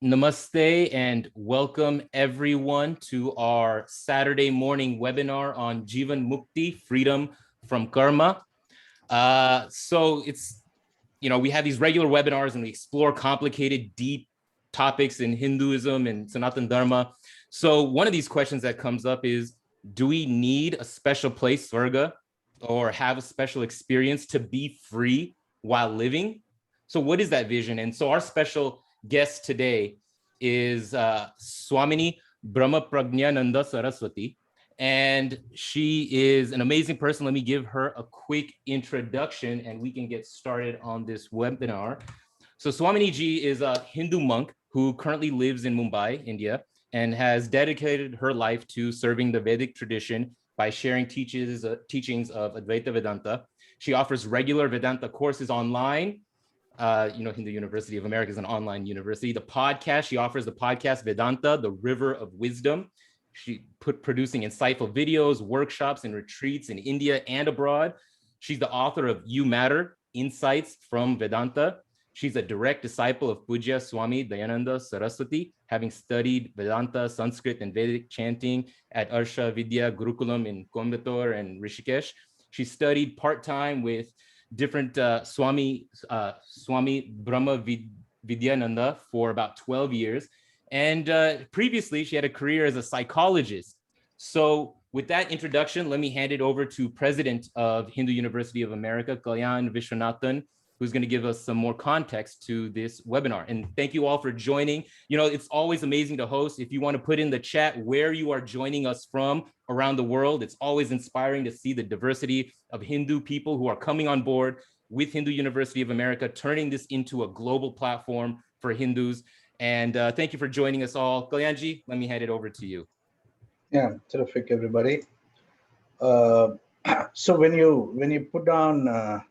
Namaste and welcome everyone to our Saturday morning webinar on Jivan Mukti, freedom from karma. We have these regular webinars and we explore complicated, deep topics in Hinduism and Sanatana Dharma. So one of these questions that comes up is, do we need a special place, Svarga, or have a special experience to be free while living? So what is that vision? And so our special guest today is Swamini Brahmaprajnananda Saraswati. And she is an amazing person. Let me give her a quick introduction and we can get started on this webinar. So Swamini ji is a Hindu monk who currently lives in Mumbai, India, and has dedicated her life to serving the Vedic tradition by sharing teachings of Advaita Vedanta. She offers regular Vedanta courses online. Hindu University of America is an online university. The podcast, she offers the podcast Vedanta, the River of Wisdom. She producing insightful videos, workshops, and retreats in India and abroad. She's the author of You Matter, Insights from Vedanta. She's a direct disciple of Pujya Swami Dayananda Saraswati, having studied Vedanta, Sanskrit, and Vedic chanting at Arsha Vidya Gurukulam in Coimbatore and Rishikesh. She studied part-time with different Swami Brahmaprajnananda for about 12 years. And previously, she had a career as a psychologist. So with that introduction, let me hand it over to President of Hindu University of America, Kalyan Vishwanathan, who's going to give us some more context to this webinar. And thank you all for joining. You know, it's always amazing to host. If you want to put in the chat where you are joining us from around the world, it's always inspiring to see the diversity of Hindu people who are coming on board with Hindu University of America, turning this into a global platform for Hindus. And thank you for joining us all. Kalyanji, let me hand it over to you. Yeah, terrific, everybody. So when you put down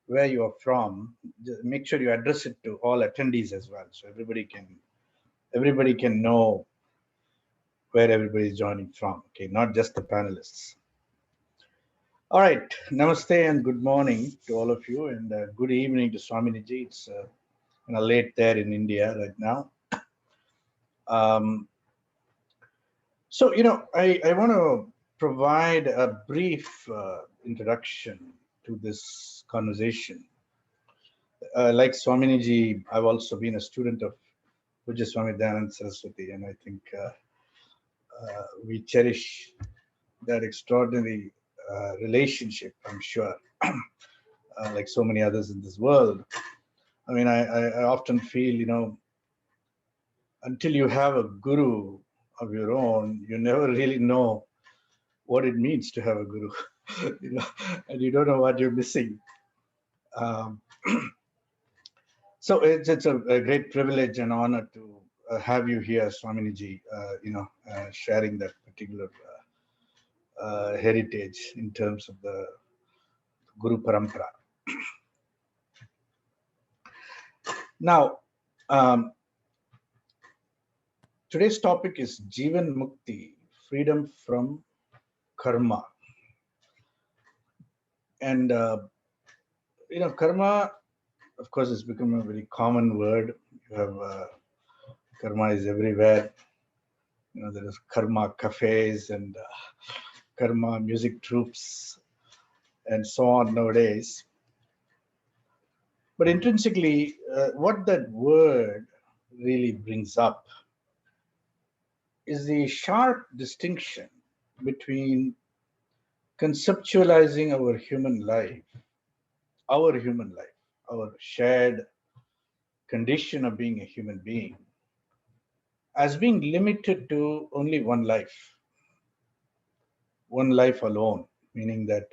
where you are from, just make sure you address it to all attendees as well, so everybody can know where everybody is joining from. Okay, not just the panelists. All right, namaste and good morning to all of you, and good evening to Swamini ji. It's late there in India right now. So I want to provide a brief introduction to this conversation. Like Swamini ji, I've also been a student of Pujya Swami Dayananda Saraswati, and I think we cherish that extraordinary relationship, I'm sure, like so many others in this world. I mean, I often feel, until you have a guru of your own, you never really know what it means to have a guru, and you don't know what you're missing. So it's a great privilege and honor to have you here, Swamini ji, sharing that particular heritage in terms of the Guru Parampara. Now, today's topic is Jivan Mukti, freedom from karma. And, karma, of course, has become a very common word. You have karma is everywhere. There is karma cafes and karma music troops and so on nowadays. But intrinsically, what that word really brings up is the sharp distinction between conceptualizing our human life, our shared condition of being a human being, as being limited to only one life alone, meaning that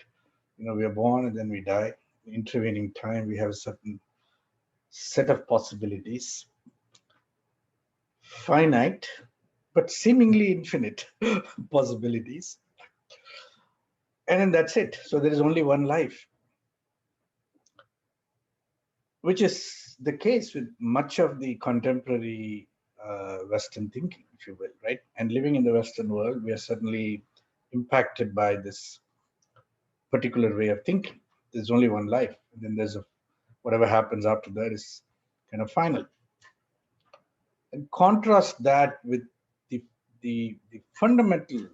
we are born and then we die. In intervening time, we have a certain set of possibilities, finite but seemingly infinite possibilities, and then that's it. So there is only one life, which is the case with much of the contemporary Western thinking, if you will, right? And living in the Western world, we are certainly impacted by this particular way of thinking. There's only one life, and then whatever happens after that is kind of final. and contrast that with the fundamental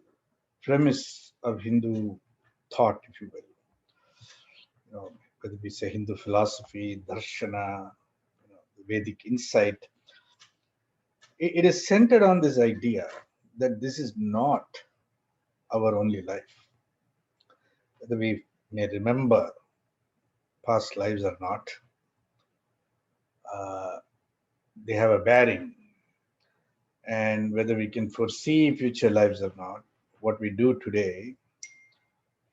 premise of Hindu thought, if you will. Whether we say Hindu philosophy, darshana, the Vedic insight, it is centered on this idea that this is not our only life. Whether we may remember past lives or not, they have a bearing. And whether we can foresee future lives or not, what we do today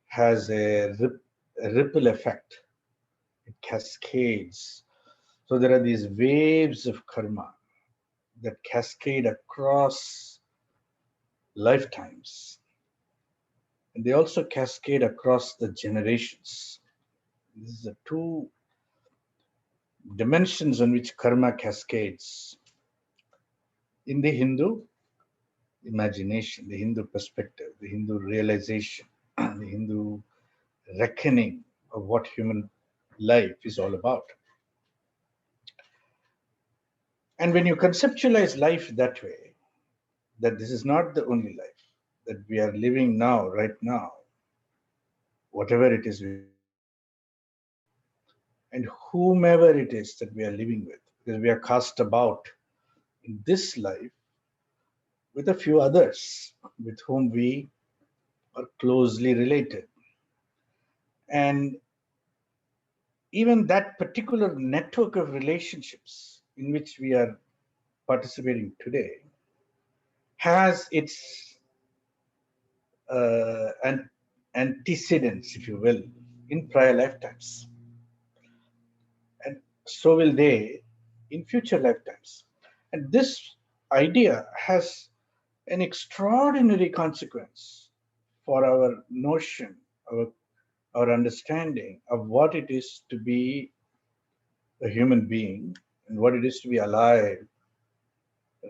has a ripple effect. It cascades. So there are these waves of karma that cascade across lifetimes. And they also cascade across the generations. This is the two dimensions on which karma cascades. In the Hindu imagination, the Hindu perspective, the Hindu realization, the Hindu reckoning of what human life is all about. And when you conceptualize life that way, that this is not the only life, that we are living now, right now, whatever it is, and whomever it is that we are living with, because we are cast about in this life with a few others with whom we are closely related. And even that particular network of relationships in which we are participating today has its antecedents, if you will, in prior lifetimes. And so will they in future lifetimes. And this idea has an extraordinary consequence for our notion, our understanding of what it is to be a human being and what it is to be alive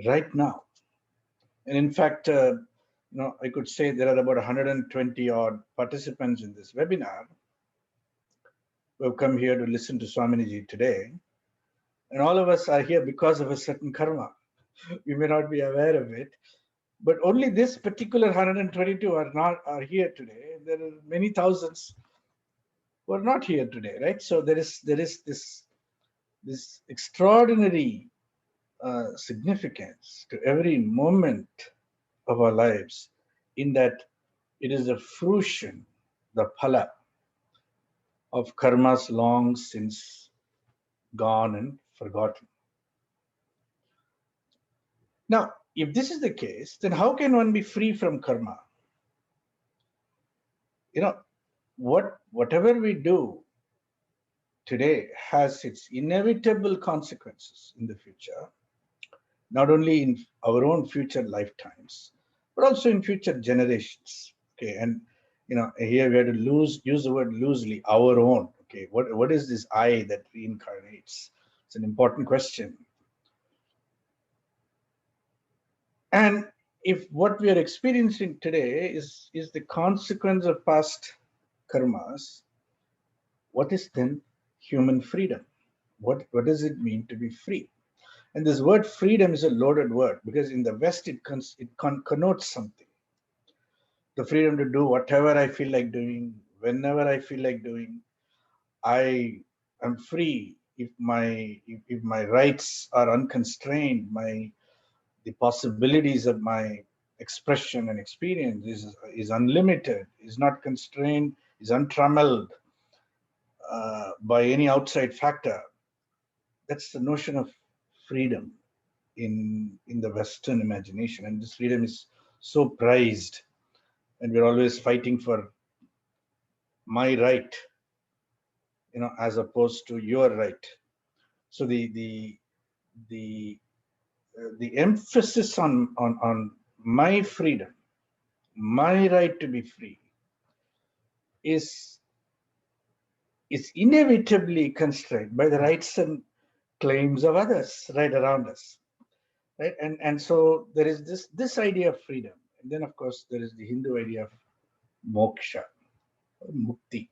right now. And in fact, I could say there are about 120 odd participants in this webinar who have come here to listen to Swamini today. And all of us are here because of a certain karma. We may not be aware of it, but only this particular 122 are here today. There are many thousands who are not here today, right? So there is this extraordinary significance to every moment of our lives, in that it is the fruition, the phala of karmas long since gone and forgotten. Now, if this is the case, then how can one be free from karma? Whatever we do today has its inevitable consequences in the future, not only in our own future lifetimes, but also in future generations. Okay, and here we have to use the word loosely, our own. Okay, what is this I that reincarnates? It's an important question. And if what we are experiencing today is the consequence of past karmas, what is then human freedom? What does it mean to be free? And this word freedom is a loaded word, because in the West it connotes something. The freedom to do whatever I feel like doing, whenever I feel like doing. I am free if my rights are unconstrained, the possibilities of my expression and experience is unlimited, is not constrained, is untrammeled by any outside factor. That's the notion of freedom in the Western imagination, and this freedom is so prized, and we're always fighting for my right, as opposed to your right. So the emphasis on my freedom, my right to be free, is inevitably constrained by the rights and claims of others right around us, right? And so there is this idea of freedom, and then of course there is the Hindu idea of moksha, or mukti.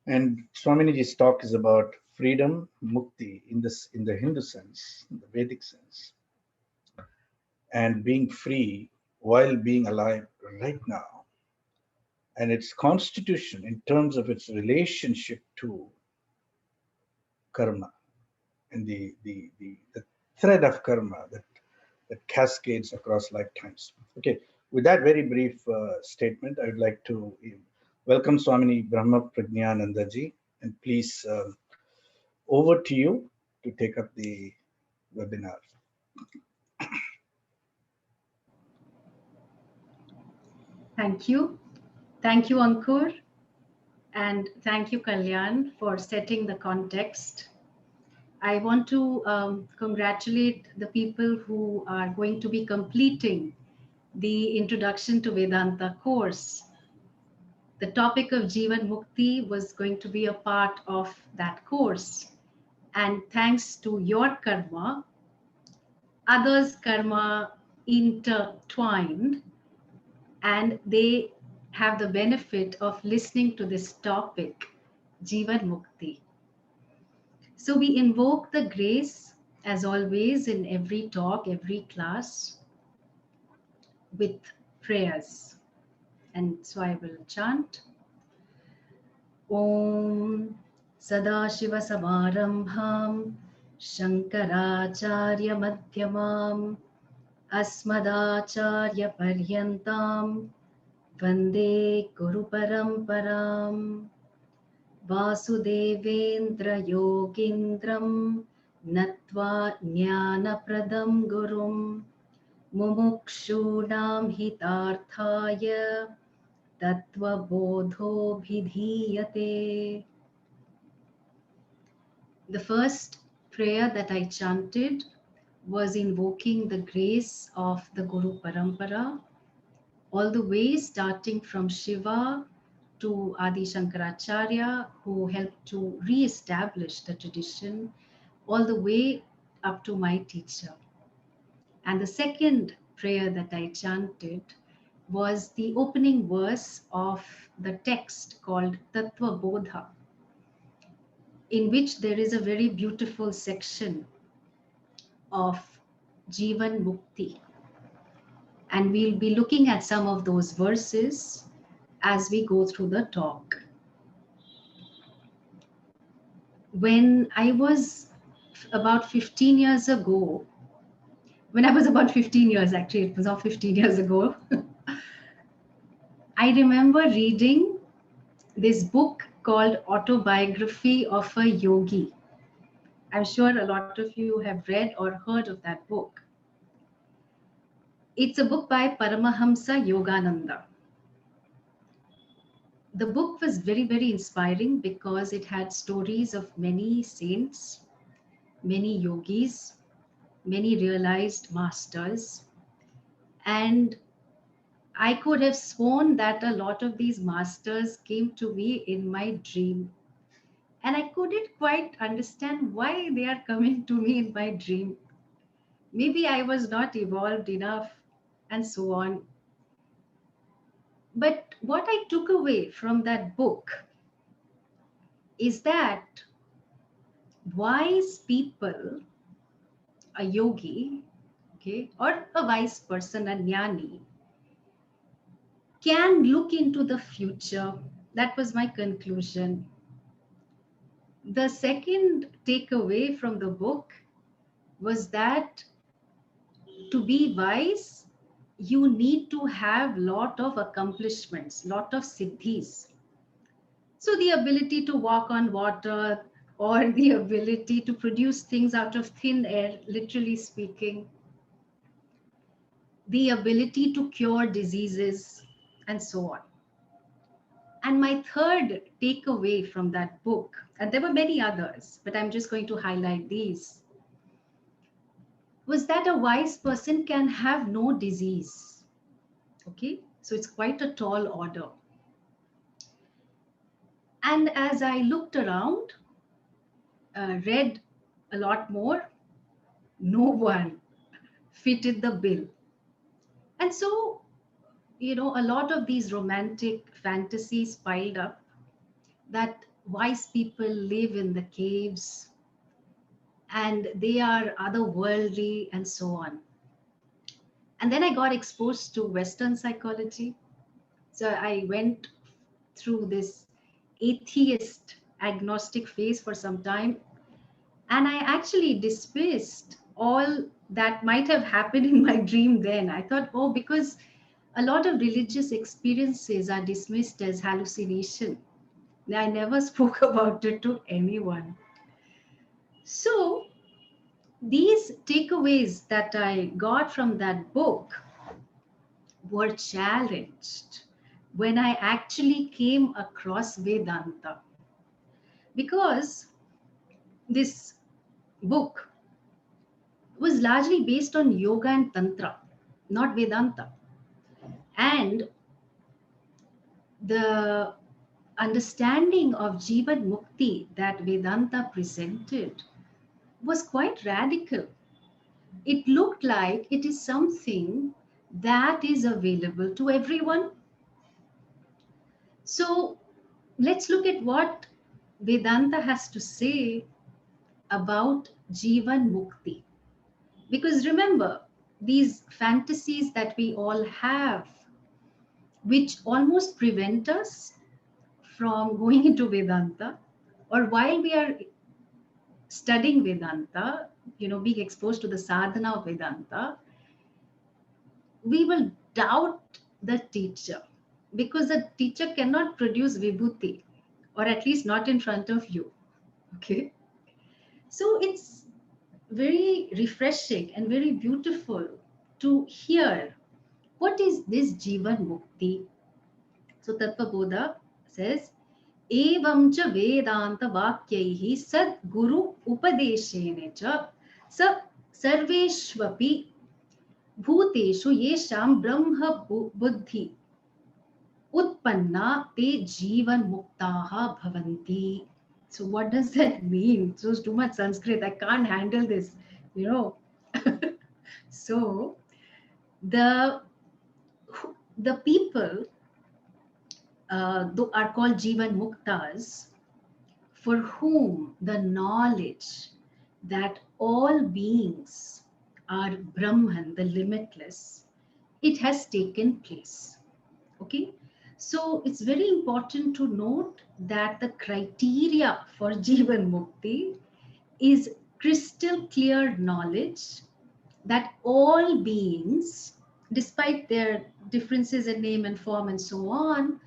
And Swaminiji's talk is about freedom, mukti, in the Hindu sense, in the Vedic sense, and being free while being alive right now, and its constitution in terms of its relationship to karma and the thread of karma that cascades across lifetimes. Okay, with that very brief statement, I would like to welcome Swamini Brahmaprajnananda ji, and please, over to you to take up the webinar. Thank you. Thank you, Ankur. And thank you, Kalyan, for setting the context. I want to congratulate the people who are going to be completing the Introduction to Vedanta course. The topic of Jivan Mukti was going to be a part of that course. And thanks to your karma, others' karma intertwined, and they have the benefit of listening to this topic, Jivan Mukti. So we invoke the grace, as always, in every talk, every class, with prayers. And so I will chant. Om Sadashiva Samarambham Shankaracharya Madhyamam Asmadacharya Paryantam Vande Guru Paramparam Vasudevendra Yogindram Natva Jnanapradam Gurum Mumukshunam Hitarthaya Tattva Bodho Bhidhiyate. The first prayer that I chanted was invoking the grace of the Guru Parampara, all the way starting from Shiva to Adi Shankaracharya, who helped to re-establish the tradition, all the way up to my teacher. And the second prayer that I chanted was the opening verse of the text called Tattva Bodha, in which there is a very beautiful section of Jivan Mukti. And we'll be looking at some of those verses as we go through the talk. When I was about 15 years ago, when I was about 15 years, actually, it was not 15 years ago, I remember reading this book called Autobiography of a Yogi. I'm sure a lot of you have read or heard of that book. It's a book by Paramahamsa Yogananda. The book was very, very inspiring because it had stories of many saints, many yogis, many realized masters. And I could have sworn that a lot of these masters came to me in my dream. And I couldn't quite understand why they are coming to me in my dream. Maybe I was not evolved enough and so on. But what I took away from that book is that wise people, a yogi, okay, or a wise person, a jnani, can look into the future. That was my conclusion. The second takeaway from the book was that to be wise, you need to have lot of accomplishments, lot of siddhis. So the ability to walk on water, or the ability to produce things out of thin air, literally speaking, the ability to cure diseases, and so on. And my third takeaway from that book, and there were many others, but I'm just going to highlight these, was that a wise person can have no disease. Okay, so it's quite a tall order. And as I looked around, read a lot more, no one fitted the bill. And so, a lot of these romantic fantasies piled up, that wise people live in the caves and they are otherworldly and so on. And then I got exposed to Western psychology. So I went through this atheist agnostic phase for some time. And I actually dismissed all that might have happened in my dream then. I thought, oh, because a lot of religious experiences are dismissed as hallucination. I never spoke about it to anyone. So these takeaways that I got from that book were challenged when I actually came across Vedanta. Because this book was largely based on yoga and tantra, not Vedanta. And the understanding of Jivan Mukti that Vedanta presented was quite radical. It looked like it is something that is available to everyone. So let's look at what Vedanta has to say about Jivan Mukti. Because remember, these fantasies that we all have, which almost prevent us from going into Vedanta, or while we are studying Vedanta, being exposed to the sadhana of Vedanta, we will doubt the teacher because the teacher cannot produce vibhuti, or at least not in front of you. Okay. So it's very refreshing and very beautiful to hear what is this Jivan Mukti. So Tattva says, Evam cha Vedanta Vakyaihi Sad Guru Upadeshene cha Sa Sarveshvapi Bhuteshu Yesham Brahma Buddhi Utpanna Te Jivan Muktaha Bhavanti. So what does that mean? So it's too much Sanskrit. I can't handle this, you know. So the people are called Jivan Muktas, for whom the knowledge that all beings are Brahman, the limitless, it has taken place. Okay, so it's very important to note that the criteria for Jivan Mukti is crystal clear knowledge that all beings, despite their differences in name and form and so on,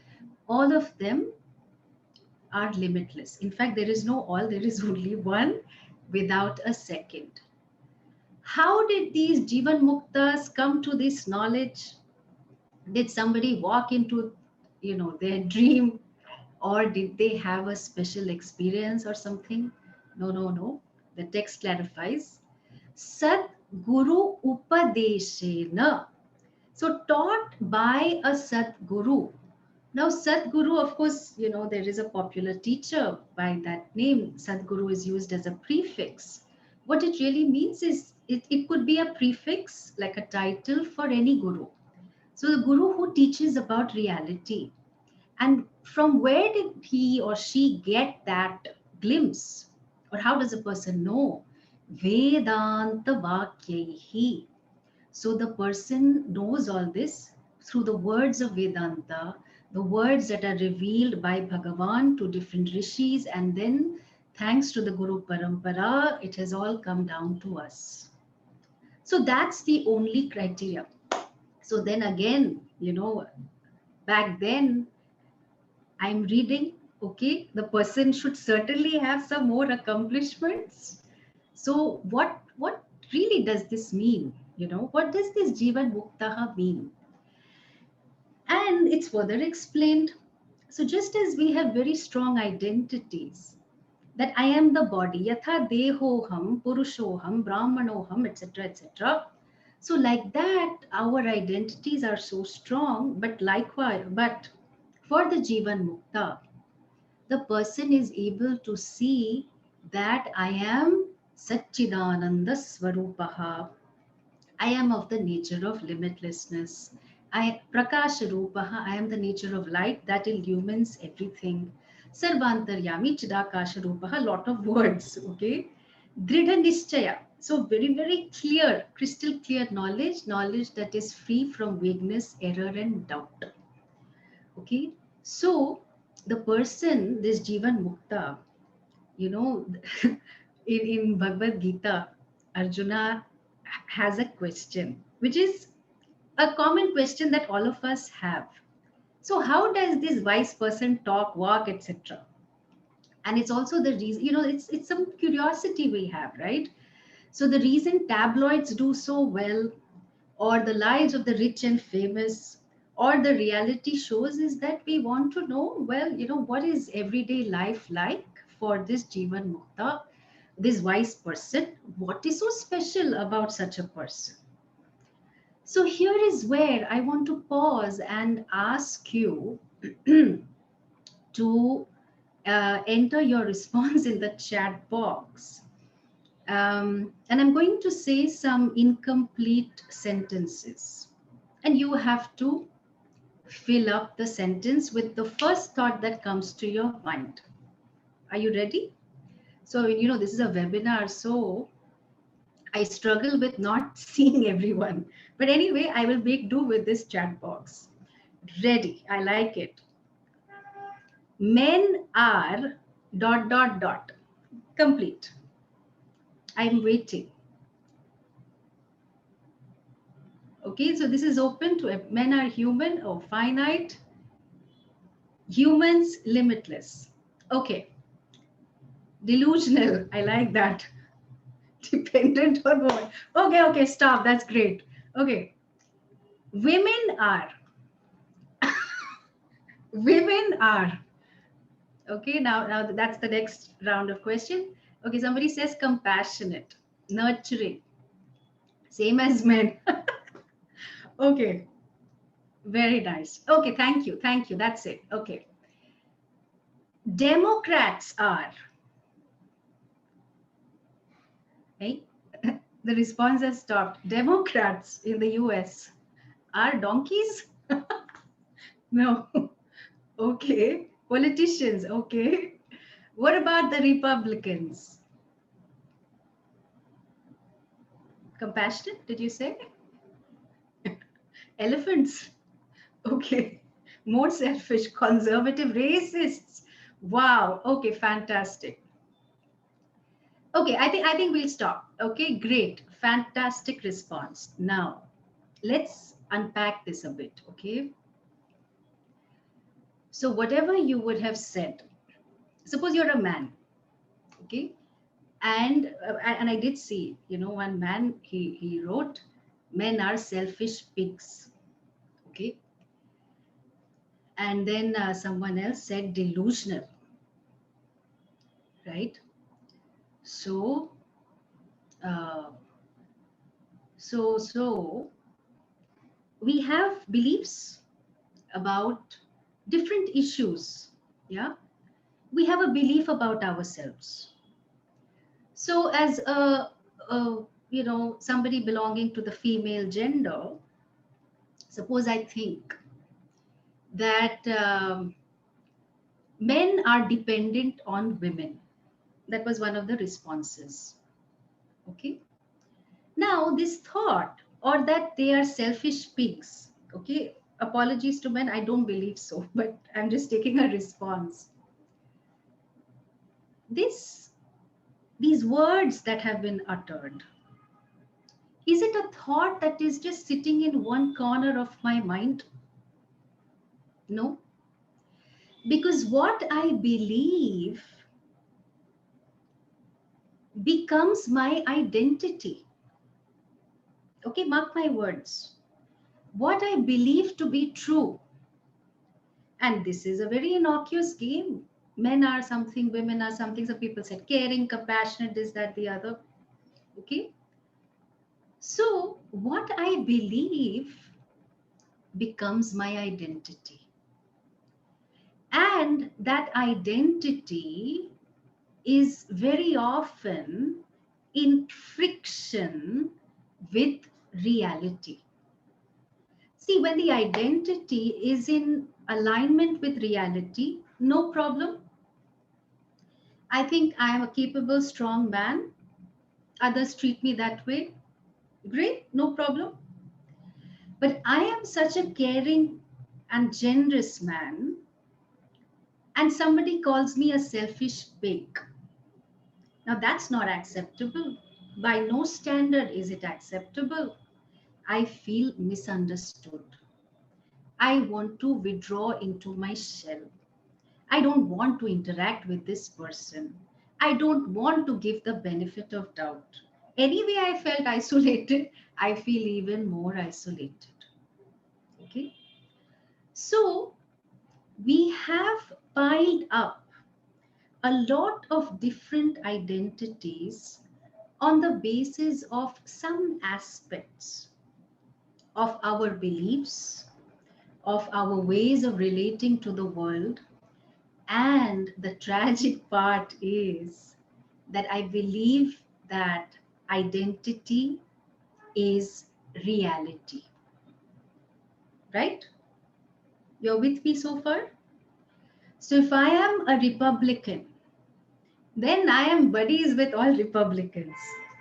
all of them are limitless. In fact, there is no all, there is only one without a second. How did these Jivan Muktas come to this knowledge? Did somebody walk into, their dream, or did they have a special experience or something? No, no, no. The text clarifies. Sat Guru Upadeshena. So taught by a Sat Guru. Now, Sadguru, of course, there is a popular teacher by that name. Sadguru is used as a prefix. What it really means is it could be a prefix, like a title for any guru. So the guru who teaches about reality. And from where did he or she get that glimpse? Or how does a person know? Vedanta Vakyaihi. So the person knows all this through the words of Vedanta, the words that are revealed by Bhagavan to different rishis, and then thanks to the Guru Parampara, it has all come down to us. So that's the only criteria. So then again, back then I'm reading, okay, the person should certainly have some more accomplishments. So what really does this mean? What does this Jivan Muktaha mean? And it's further explained. So just as we have very strong identities, that I am the body, yatha dehoham, purushoham, brahmanoham, etc., etc. So like that, our identities are so strong, but likewise, but for the Jivan Mukta, the person is able to see that I am Satchidananda Swarupaha. I am of the nature of limitlessness. Prakasha Rupaha, I am the nature of light that illumines everything. Sarvantaryami Chidakasha Rupaha, lot of words, okay? Dridha Nishchaya. So very, very clear, crystal clear knowledge, knowledge that is free from vagueness, error, and doubt. Okay. So the person, this Jivan Mukta, you know, in Bhagavad Gita, Arjuna has a question, which is a common question that all of us have. So how does this wise person talk, walk, etc.? And it's also the reason, it's some curiosity we have, right? So the reason tabloids do so well, or the lives of the rich and famous, or the reality shows, is that we want to know, well, what is everyday life like for this Jivan Mukta, this wise person? What is so special about such a person? So here is where I want to pause and ask you to enter your response in the chat box. And I'm going to say some incomplete sentences. And you have to fill up the sentence with the first thought that comes to your mind. Are you ready? So, this is a webinar, so I struggle with not seeing everyone. But anyway, I will make do with this chat box. Ready. I like it. Men are ... Complete. I'm waiting. Okay, so this is open to men are human or finite. Humans limitless. Okay. Delusional. I like that. Dependent on what? Okay, stop. That's great. Okay. Women are. Women are. Okay, now that's the next round of question. Okay, somebody says compassionate, nurturing. Same as men. Okay. Very nice. Okay, thank you. Thank you. That's it. Okay. Democrats are. Hey, the response has stopped. Democrats in the US are donkeys? No. Okay. Politicians. Okay. What about the Republicans? Compassionate, did you say? Elephants. Okay. More selfish, conservative, racists. Wow. Okay, fantastic. Okay, I think we'll stop. Okay, great. Fantastic response. Now, let's unpack this a bit, okay? So whatever you would have said, suppose you're a man, okay? And I did see, one man, he wrote, men are selfish pigs, okay? And then someone else said delusional, right? So, uh, so we have beliefs about different issues. Yeah, we have a belief about ourselves. So as somebody belonging to the female gender, suppose I think that men are dependent on women. That was one of the responses. Okay, now this thought, or that they are selfish pigs. Okay, apologies to men, I don't believe so, but I'm just taking a response. These words that have been uttered, is it a thought that is just sitting in one corner of my mind? No, because what I believe becomes my identity. Okay, mark my words. What I believe to be true, and this is a very innocuous game. Men are something, women are something. Some people said caring, compassionate, this, that, the other. Okay. So what I believe becomes my identity. And that identity is very often in friction with reality. See, when the identity is in alignment with reality, no problem. I think I am a capable, strong man. Others treat me that way. Great, no problem. But I am such a caring and generous man, and somebody calls me a selfish pig. Now that's not acceptable. By no standard is it acceptable. I feel misunderstood. I want to withdraw into my shell. I don't want to interact with this person. I don't want to give the benefit of doubt. Anyway, I felt isolated. I feel even more isolated. Okay. So we have piled up a lot of different identities on the basis of some aspects of our beliefs, of our ways of relating to the world. And the tragic part is that I believe that identity is reality. Right? You're with me so far? So if I am a Republican, then I am buddies with all Republicans.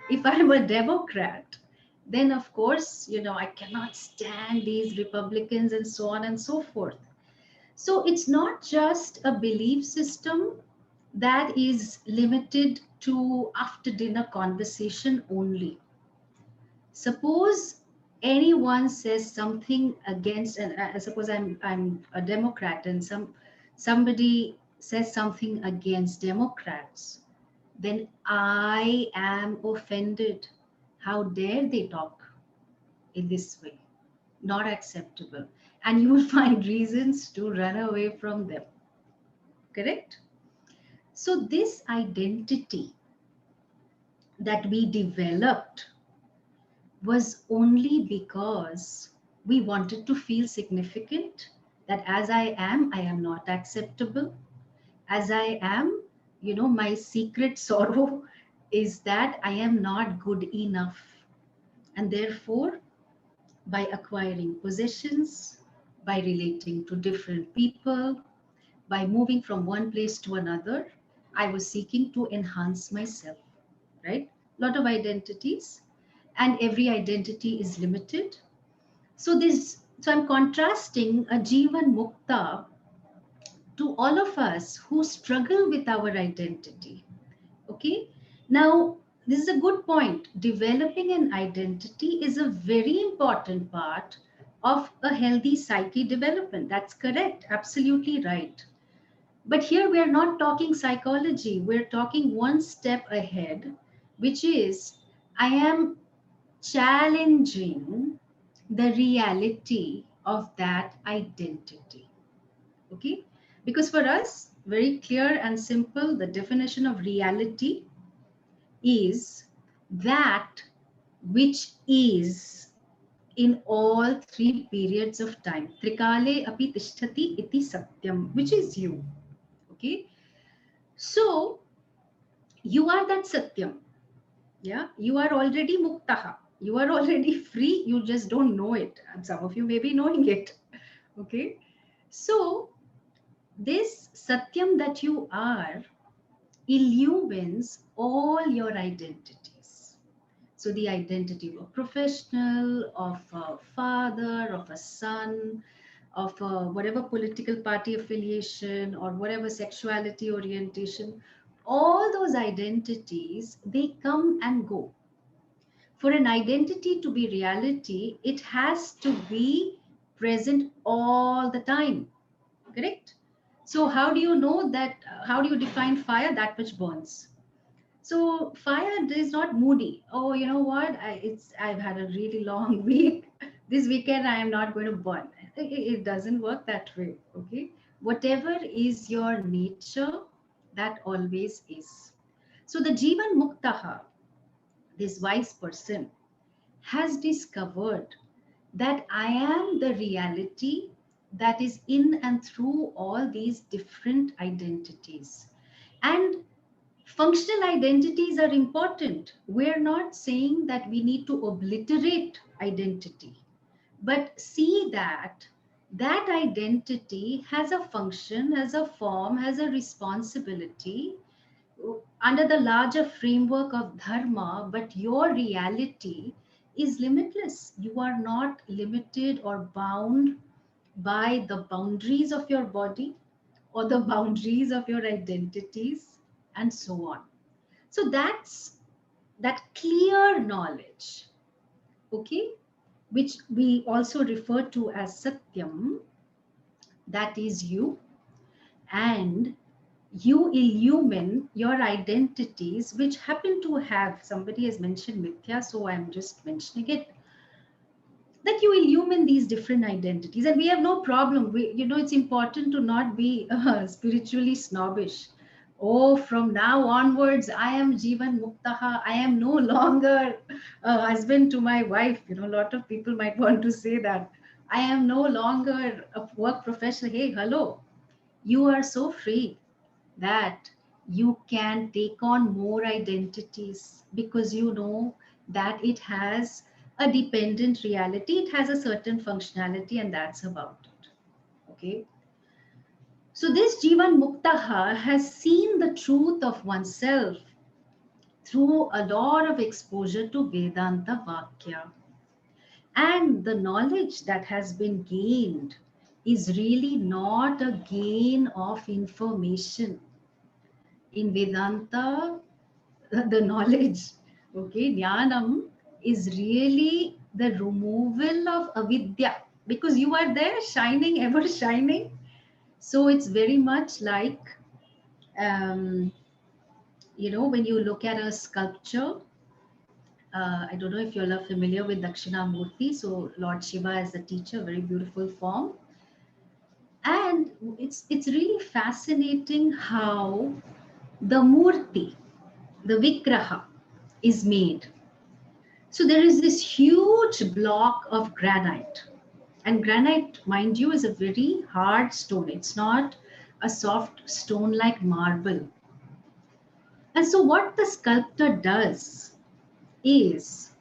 If I'm a Democrat, then of course, I cannot stand these Republicans and so on and so forth. So it's not just a belief system that is limited to after dinner conversation only. Suppose anyone says something against, and suppose I'm a Democrat, and somebody says something against Democrats, then I am offended. How dare they talk in this way? Not acceptable. And you will find reasons to run away from them. Correct? So, this identity that we developed was only because we wanted to feel significant, that as I am not acceptable. As I am, my secret sorrow is that I am not good enough. And therefore, by acquiring possessions, by relating to different people, by moving from one place to another, I was seeking to enhance myself, right? A lot of identities, and every identity is limited. So I'm contrasting a Jivan Mukta to all of us who struggle with our identity. Okay. Now, this is a good point. Developing an identity is a very important part of a healthy psyche development. That's correct. Absolutely right. But here we are not talking psychology. We're talking one step ahead, which is I am challenging the reality of that identity. Okay? Because for us, very clear and simple, the definition of reality is that which is in all three periods of time. Trikale api tishtati iti satyam, which is you. Okay? So, you are that satyam. Yeah, you are already muktaha. You are already free. You just don't know it. And some of you may be knowing it. Okay? So, this satyam that you are illumines all your identities. So the identity of a professional, of a father, of a son, of a whatever political party affiliation or whatever sexuality orientation, all those identities, they come and go. For an identity to be reality, it has to be present all the time. Correct? So how do you know that, how do you define fire? That which burns. So fire is not moody. Oh, you know what? I've had a really long week. This weekend I am not going to burn. It doesn't work that way. Okay. Whatever is your nature, that always is. So the Jivan Muktaha, this wise person, has discovered that I am the reality that is in and through all these different identities. And functional identities are important. We're not saying that we need to obliterate identity, but see that that identity has a function, has a form, has a responsibility, under the larger framework of dharma, but your reality is limitless. You are not limited or bound by the boundaries of your body or the boundaries of your identities and so on. So that's that clear knowledge, okay, which we also refer to as satyam, that is you, and you illumine your identities which happen to have, somebody has mentioned mithya, so I'm just mentioning it, that you illumine these different identities, and we have no problem. It's important to not be spiritually snobbish. Oh, from now onwards I am Jivan Muktaha, I am no longer a husband to my wife. A lot of people might want to say that I am no longer a work professional. Hey, hello, you are so free that you can take on more identities, because you know that it has a dependent reality, it has a certain functionality, and that's about it. Okay. So this Jivan Muktaha has seen the truth of oneself through a lot of exposure to Vedanta Vakya. And the knowledge that has been gained is really not a gain of information. In Vedanta, the knowledge, okay, jnanam, is really the removal of avidya, because you are there shining, ever shining. So it's very much like, um, when you look at a sculpture, I don't know if you're all familiar with Dakshinamurti. So Lord Shiva is the teacher, very beautiful form. And it's really fascinating how the murti, the vigraha, is made. So there is this huge block of granite. And granite, mind you, is a very hard stone. It's not a soft stone like marble. And so what the sculptor does is,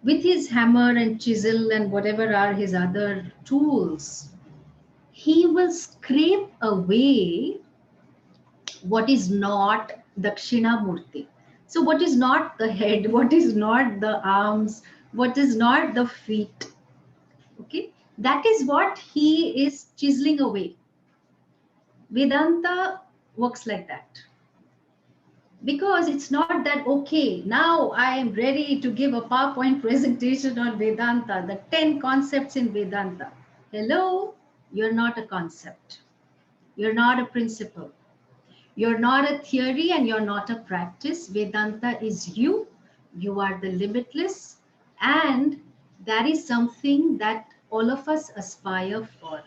with his hammer and chisel and whatever are his other tools, he will scrape away what is not Dakshinamurti. So what is not the head, what is not the arms, what is not the feet, okay, that is what he is chiseling away. Vedanta works like that, because it's not that, okay, now I am ready to give a PowerPoint presentation on Vedanta, the 10 concepts in Vedanta. Hello, you're not a concept, you're not a principle, you're not a theory, and you're not a practice. Vedanta is you. You are the limitless. And that is something that all of us aspire for.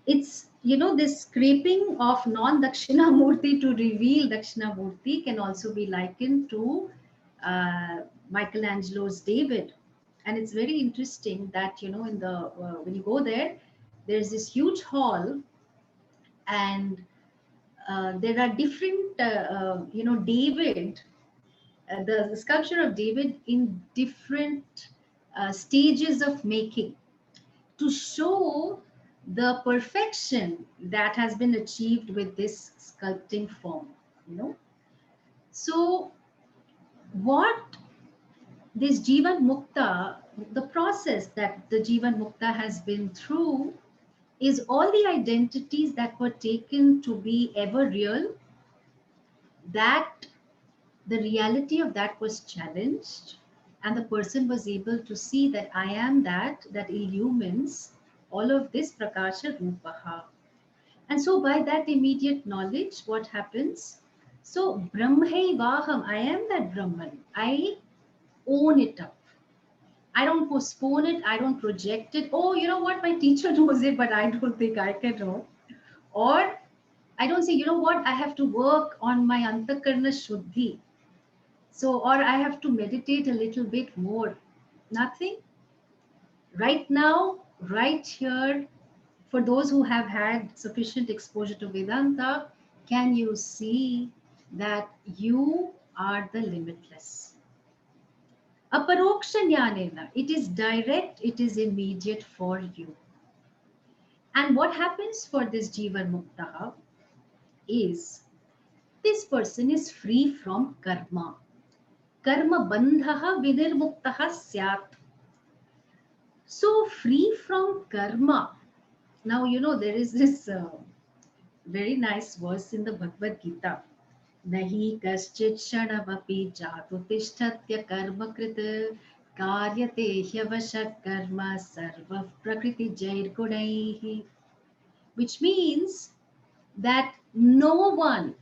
It's, this scraping of non-Dakshinamurti to reveal Dakshinamurti can also be likened to Michelangelo's David. And it's very interesting that, in the when you go there, there's this huge hall, and there are different, David, the sculpture of David in different stages of making, to show the perfection that has been achieved with this sculpting form. So what this Jivan Mukta, the process that the Jivan Mukta has been through, is all the identities that were taken to be ever real, that the reality of that was challenged, and the person was able to see that I am that illumines all of this prakasha rupaha. And so by that immediate knowledge, what happens? So brahmai vaham, I am that Brahman. I own it up. I don't postpone it. I don't project it. Oh, you know what? My teacher knows it, but I don't think I can know. Or I don't say, you know what? I have to work on my antakarna shuddhi. So, or I have to meditate a little bit more. Nothing. Right now, right here, for those who have had sufficient exposure to Vedanta, can you see that you are the limitless? Aparoksha jnanena, it is direct, it is immediate for you. And what happens for this Jivan Mukta is, this person is free from karma. Karma bandhaha vinirmuktaha syat. So free from karma. Now, there is this very nice verse in the Bhagavad Gita. Nahi kaschit shanavapi jatu tishtatya karma krita karyate hyavashat karma sarva prakriti jair gunaihi. Which means that no one,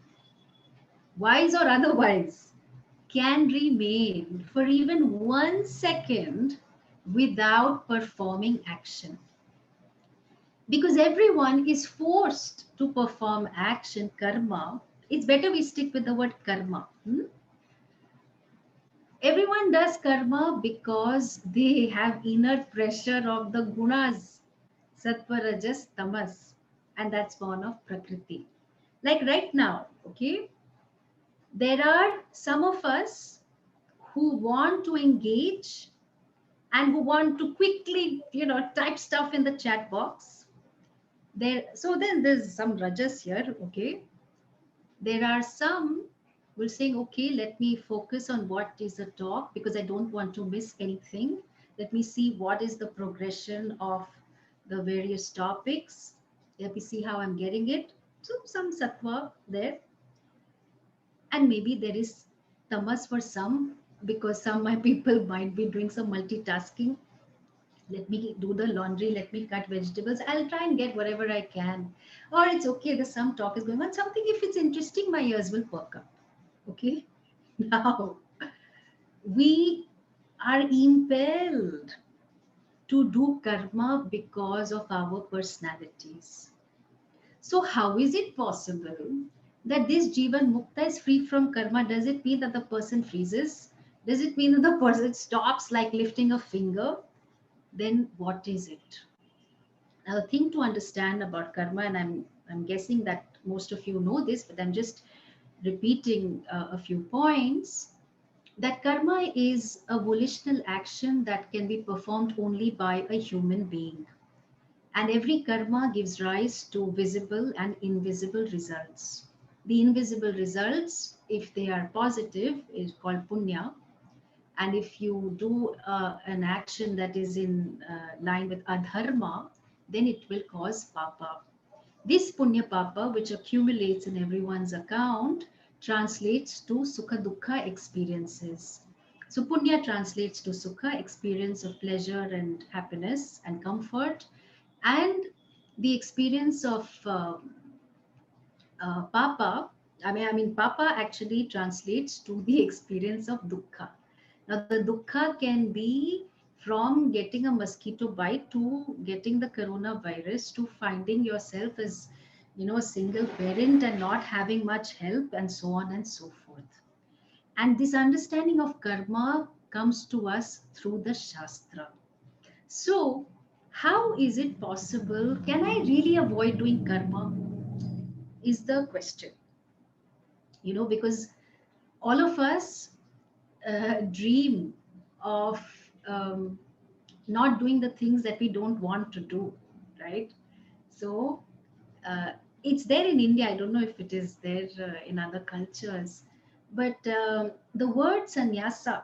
wise or otherwise, can remain for even 1 second without performing action. Because everyone is forced to perform action, karma. It's better we stick with the word karma. Everyone does karma because they have inner pressure of the gunas, sattva, rajas, tamas, and that's born of prakriti. Like right now, okay, there are some of us who want to engage and who want to quickly, type stuff in the chat box. So then there's some rajas here, okay. There are some will saying, okay, let me focus on what is the talk because I don't want to miss anything. Let me see what is the progression of the various topics. Let me see how I'm getting it. So some sattva there. And maybe there is tamas for some because some my people might be doing some multitasking. Let me do the laundry, let me cut vegetables, I'll try and get whatever I can. Or it's okay, there's some talk is going on, something if it's interesting my ears will perk up. Okay. Now we are impelled to do karma because of our personalities. So how is it possible that this Jivan Mukta is free from karma? Does it mean that the person freezes? Does it mean that the person stops like lifting a finger? Then what is it? Now, the thing to understand about karma, and I'm guessing that most of you know this, but I'm just repeating a few points, that karma is a volitional action that can be performed only by a human being. And every karma gives rise to visible and invisible results. The invisible results, if they are positive, is called punya. And if you do an action that is in line with adharma, then it will cause papa. This punya papa, which accumulates in everyone's account, translates to sukha dukkha experiences. So punya translates to sukha, experience of pleasure and happiness and comfort, and the experience of papa. Papa actually translates to the experience of dukkha. Now, the dukkha can be from getting a mosquito bite to getting the coronavirus to finding yourself as, a single parent and not having much help and so on and so forth. And this understanding of karma comes to us through the shastra. So, how is it possible? Can I really avoid doing karma? Is the question. Because all of us dream of not doing the things that we don't want to do, right? So uh, it's there in India. I don't know if it is there in other cultures, but the word sannyasa,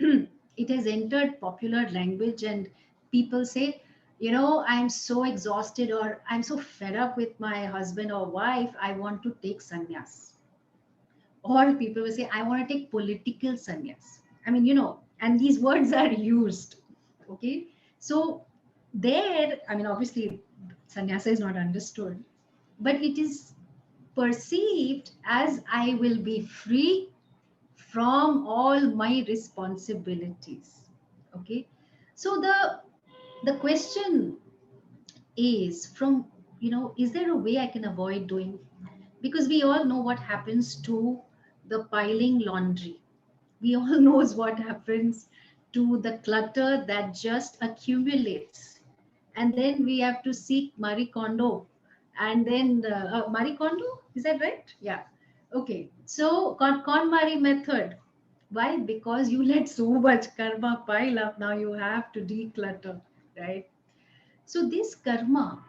it has entered popular language, and people say, I'm so exhausted or I'm so fed up with my husband or wife, I want to take sannyas. Or people will say, I want to take political sannyas. And these words are used. Okay. So there, obviously, sannyasa is not understood, but it is perceived as I will be free from all my responsibilities. Okay. So the question is from, is there a way I can avoid doing? Because we all know what happens to the piling laundry. We all knows what happens to the clutter that just accumulates. And then we have to seek Marie Kondo. And then Marie Kondo, is that right? Yeah. Okay. So KonMari method. Why? Because you let so much karma pile up. Now you have to declutter, right? So this karma,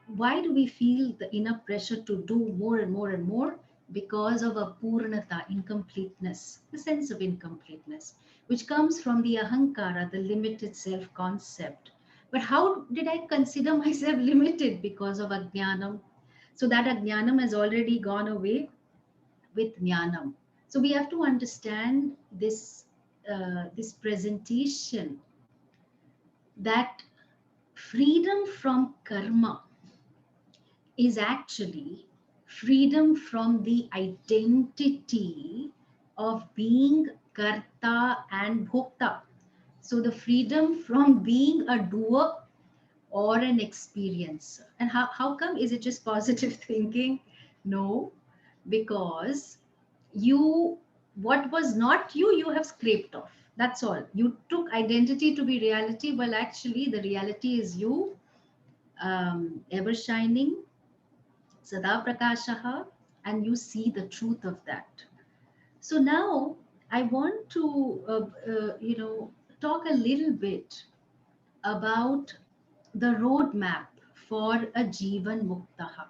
why do we feel the inner pressure to do more and more and more? because of a purnata, incompleteness, the sense of incompleteness, which comes from the ahankara, the limited self-concept. But how did I consider myself limited? Because of ajnanam. So that ajnanam has already gone away with jnanam. So we have to understand this, this presentation, that freedom from karma is actually freedom from the identity of being karta and bhokta. So the freedom from being a doer or an experiencer. And how come? Is it just positive thinking? No, because you, what was not you, you have scraped off. That's all. You took identity to be reality. Well, actually, the reality is you, ever shining, Sada Prakashaha, and you see the truth of that. So now I want to, talk a little bit about the roadmap for a Jivan Muktaha.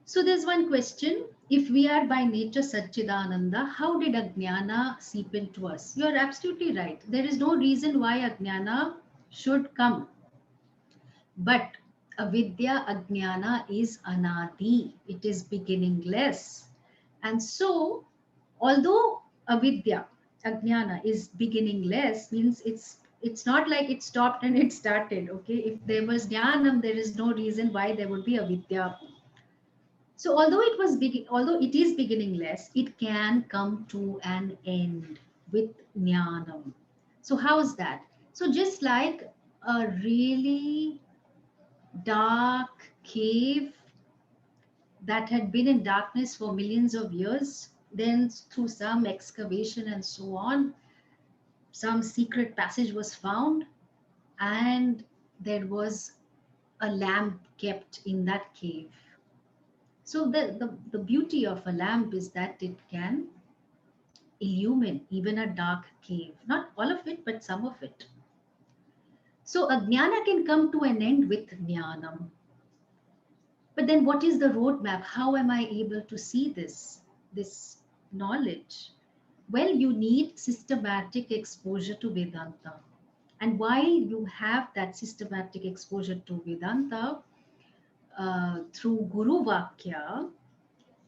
So there's one question. If we are by nature Satchidananda, how did Ajnana seep into us? You're absolutely right. There is no reason why Ajnana should come. But avidya, ajnana is anadi. It is beginningless. And so, although avidya, ajnana is beginningless, means it's not like it stopped and it started. Okay, if there was jnanam, there is no reason why there would be avidya. So although it is beginningless, it can come to an end with jnanam. So how is that? So just like a really dark cave that had been in darkness for millions of years, then through some excavation and so on, some secret passage was found, and there was a lamp kept in that cave. So the beauty of a lamp is that it can illumine even a dark cave. Not all of it, but some of it. So ajnana can come to an end with jnanam. But then what is the roadmap? How am I able to see this knowledge? Well, you need systematic exposure to Vedanta. And while you have that systematic exposure to Vedanta through Guru Vakya,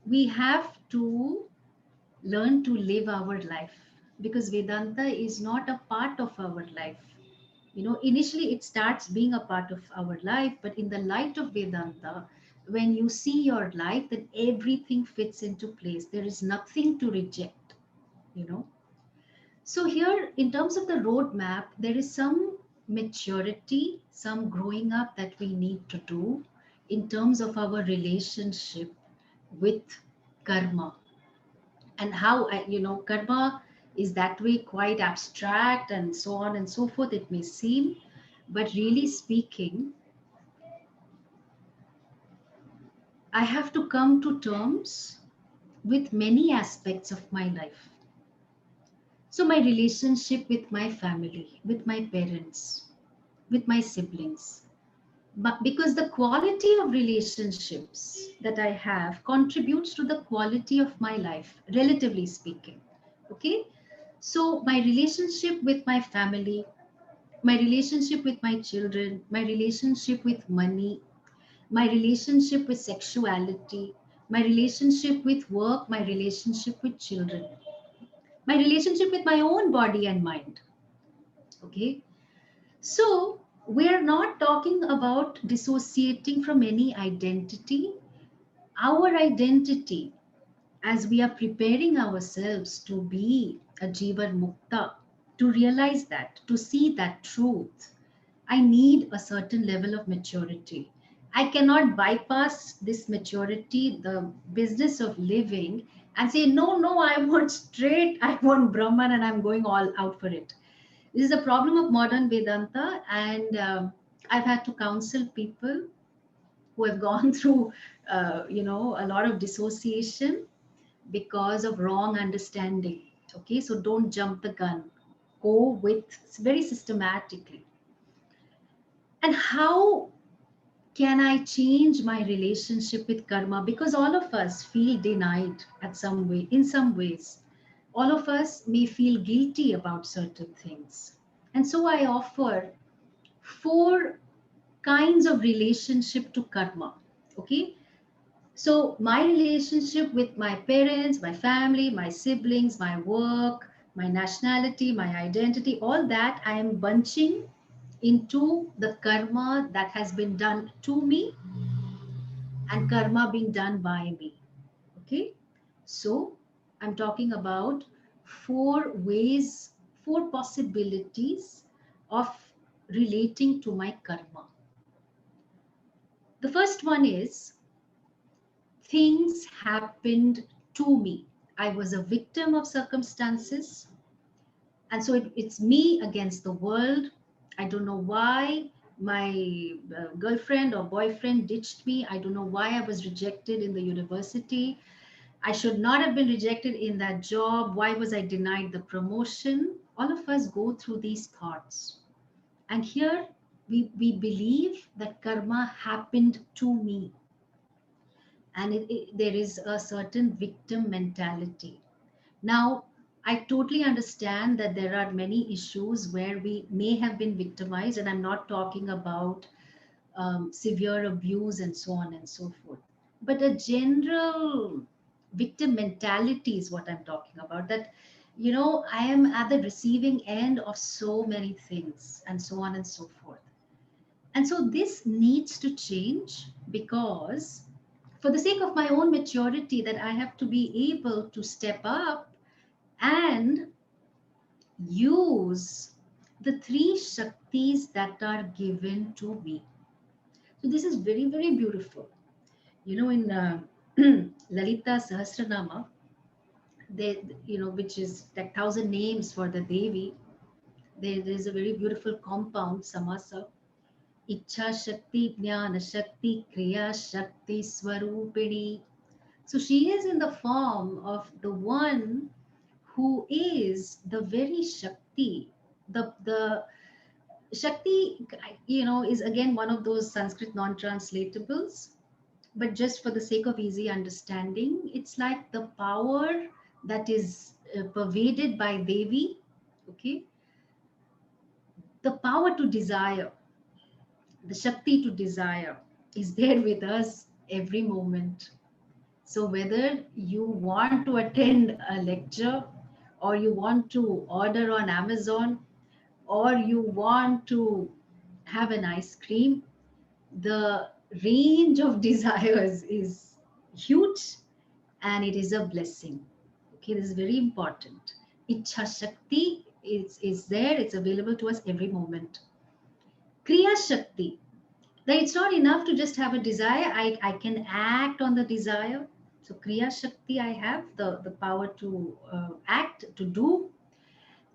we have to learn to live our life, because Vedanta is not a part of our life. Initially it starts being a part of our life, but in the light of Vedanta, when you see your life, then everything fits into place. There is nothing to reject, you know. So here, in terms of the roadmap, there is some maturity, some growing up that we need to do in terms of our relationship with karma. And how, karma is that way quite abstract and so on and so forth, it may seem. But really speaking, I have to come to terms with many aspects of my life. So, my relationship with my family, with my parents, with my siblings. But because the quality of relationships that I have contributes to the quality of my life, relatively speaking. Okay. So, my relationship with my family, my relationship with my children, my relationship with money, my relationship with sexuality, my relationship with work, my relationship with children, my relationship with my own body and mind. Okay. So we're not talking about dissociating from any identity. Our identity, as we are preparing ourselves to be a Jivan Mukta, to realize that, to see that truth, I need a certain level of maturity. I cannot bypass this maturity, the business of living, and say, no, I want straight, I want Brahman, and I'm going all out for it. This is a problem of modern Vedanta, and I've had to counsel people who have gone through, a lot of dissociation because of wrong understanding. Okay, so don't jump the gun. Go with very systematically. And how can I change my relationship with karma? Because all of us feel denied at some way, in some ways. All of us may feel guilty about certain things. And so I offer 4 kinds of relationship to karma. Okay. So my relationship with my parents, my family, my siblings, my work, my nationality, my identity, all that I am bunching into the karma that has been done to me and karma being done by me. Okay. So I'm talking about 4 ways, 4 possibilities of relating to my karma. The first one is things happened to me. I was a victim of circumstances. And so it's me against the world. I don't know why my girlfriend or boyfriend ditched me. I don't know why I was rejected in the university. I should not have been rejected in that job. Why was I denied the promotion? All of us go through these thoughts. And here we believe that karma happened to me. And there is a certain victim mentality. Now, I totally understand that there are many issues where we may have been victimized, and I'm not talking about severe abuse and so on and so forth. But a general victim mentality is what I'm talking about. That, I am at the receiving end of so many things and so on and so forth. And so this needs to change because for the sake of my own maturity, that I have to be able to step up and use the 3 shaktis that are given to me. So this is very, very beautiful. In Lalita Sahasranama, which is like 1,000 names for the Devi, there's a very beautiful compound, Samasa. Ichha Shakti, Jnana Shakti, Kriya Shakti, Swarupini. So she is in the form of the one who is the very Shakti. The Shakti, is again one of those Sanskrit non-translatables, but just for the sake of easy understanding, it's like the power that is pervaded by Devi, okay? The power to desire, the Shakti to desire is there with us every moment. So whether you want to attend a lecture or you want to order on Amazon or you want to have an ice cream, the range of desires is huge and it is a blessing. Okay, this is very important. Ichha Shakti is there, it's available to us every moment. Kriya Shakti, that it's not enough to just have a desire, I can act on the desire. So Kriya Shakti, I have the power to act, to do.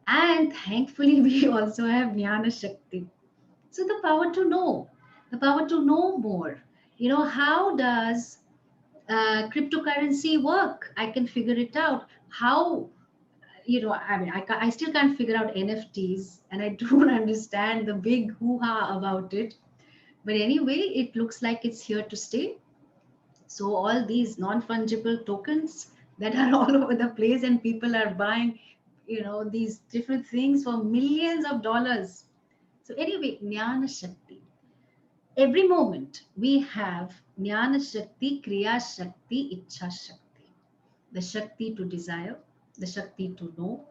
And thankfully, we also have Jnana Shakti. So the power to know more. How does cryptocurrency work? I can figure it out. How, I mean, I still can't figure out NFTs and I don't understand the big hoo-ha about it. But anyway, it looks like it's here to stay. So all these non-fungible tokens that are all over the place and people are buying, these different things for millions of dollars. So anyway, Jnana Shakti. Every moment we have Jnana Shakti, Kriya Shakti, Ichha Shakti. The Shakti to desire, the Shakti to know,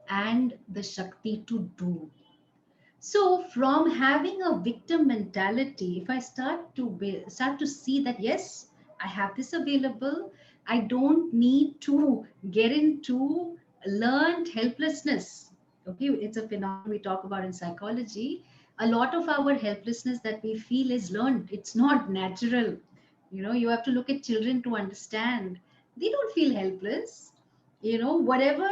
and the Shakti to do. So from having a victim mentality, if I start to see that, yes, I have this available, I don't need to get into learned helplessness. Okay, it's a phenomenon we talk about in psychology. A lot of our helplessness that we feel is learned. It's not natural. You have to look at children to understand. They don't feel helpless. Whatever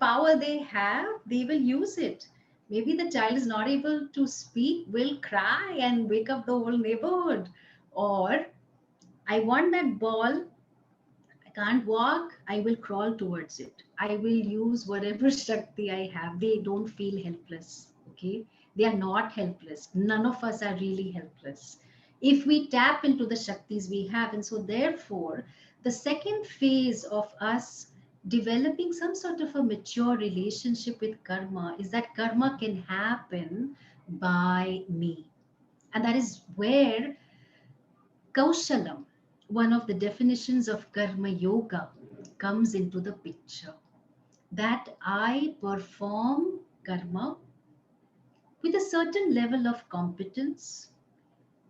power they have, they will use it. Maybe the child is not able to speak, will cry and wake up the whole neighborhood. Or, I want that ball, I can't walk, I will crawl towards it. I will use whatever Shakti I have. They don't feel helpless. Okay. They are not helpless. None of us are really helpless. if we tap into the Shaktis we have. And so therefore, the second phase of us developing some sort of a mature relationship with karma is that karma can happen by me. And that is where Kaushalam, one of the definitions of karma yoga, comes into the picture. That I perform karma with a certain level of competence,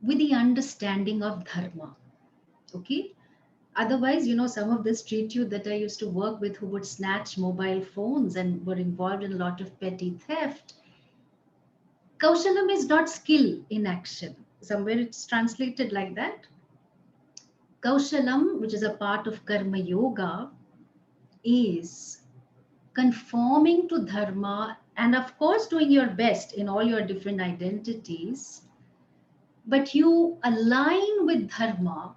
with the understanding of dharma. Okay? Otherwise, some of the street youth that I used to work with who would snatch mobile phones and were involved in a lot of petty theft. Kaushalam is not skill in action. Somewhere it's translated like that. Kaushalam, which is a part of karma yoga, is conforming to dharma and of course doing your best in all your different identities, but you align with dharma,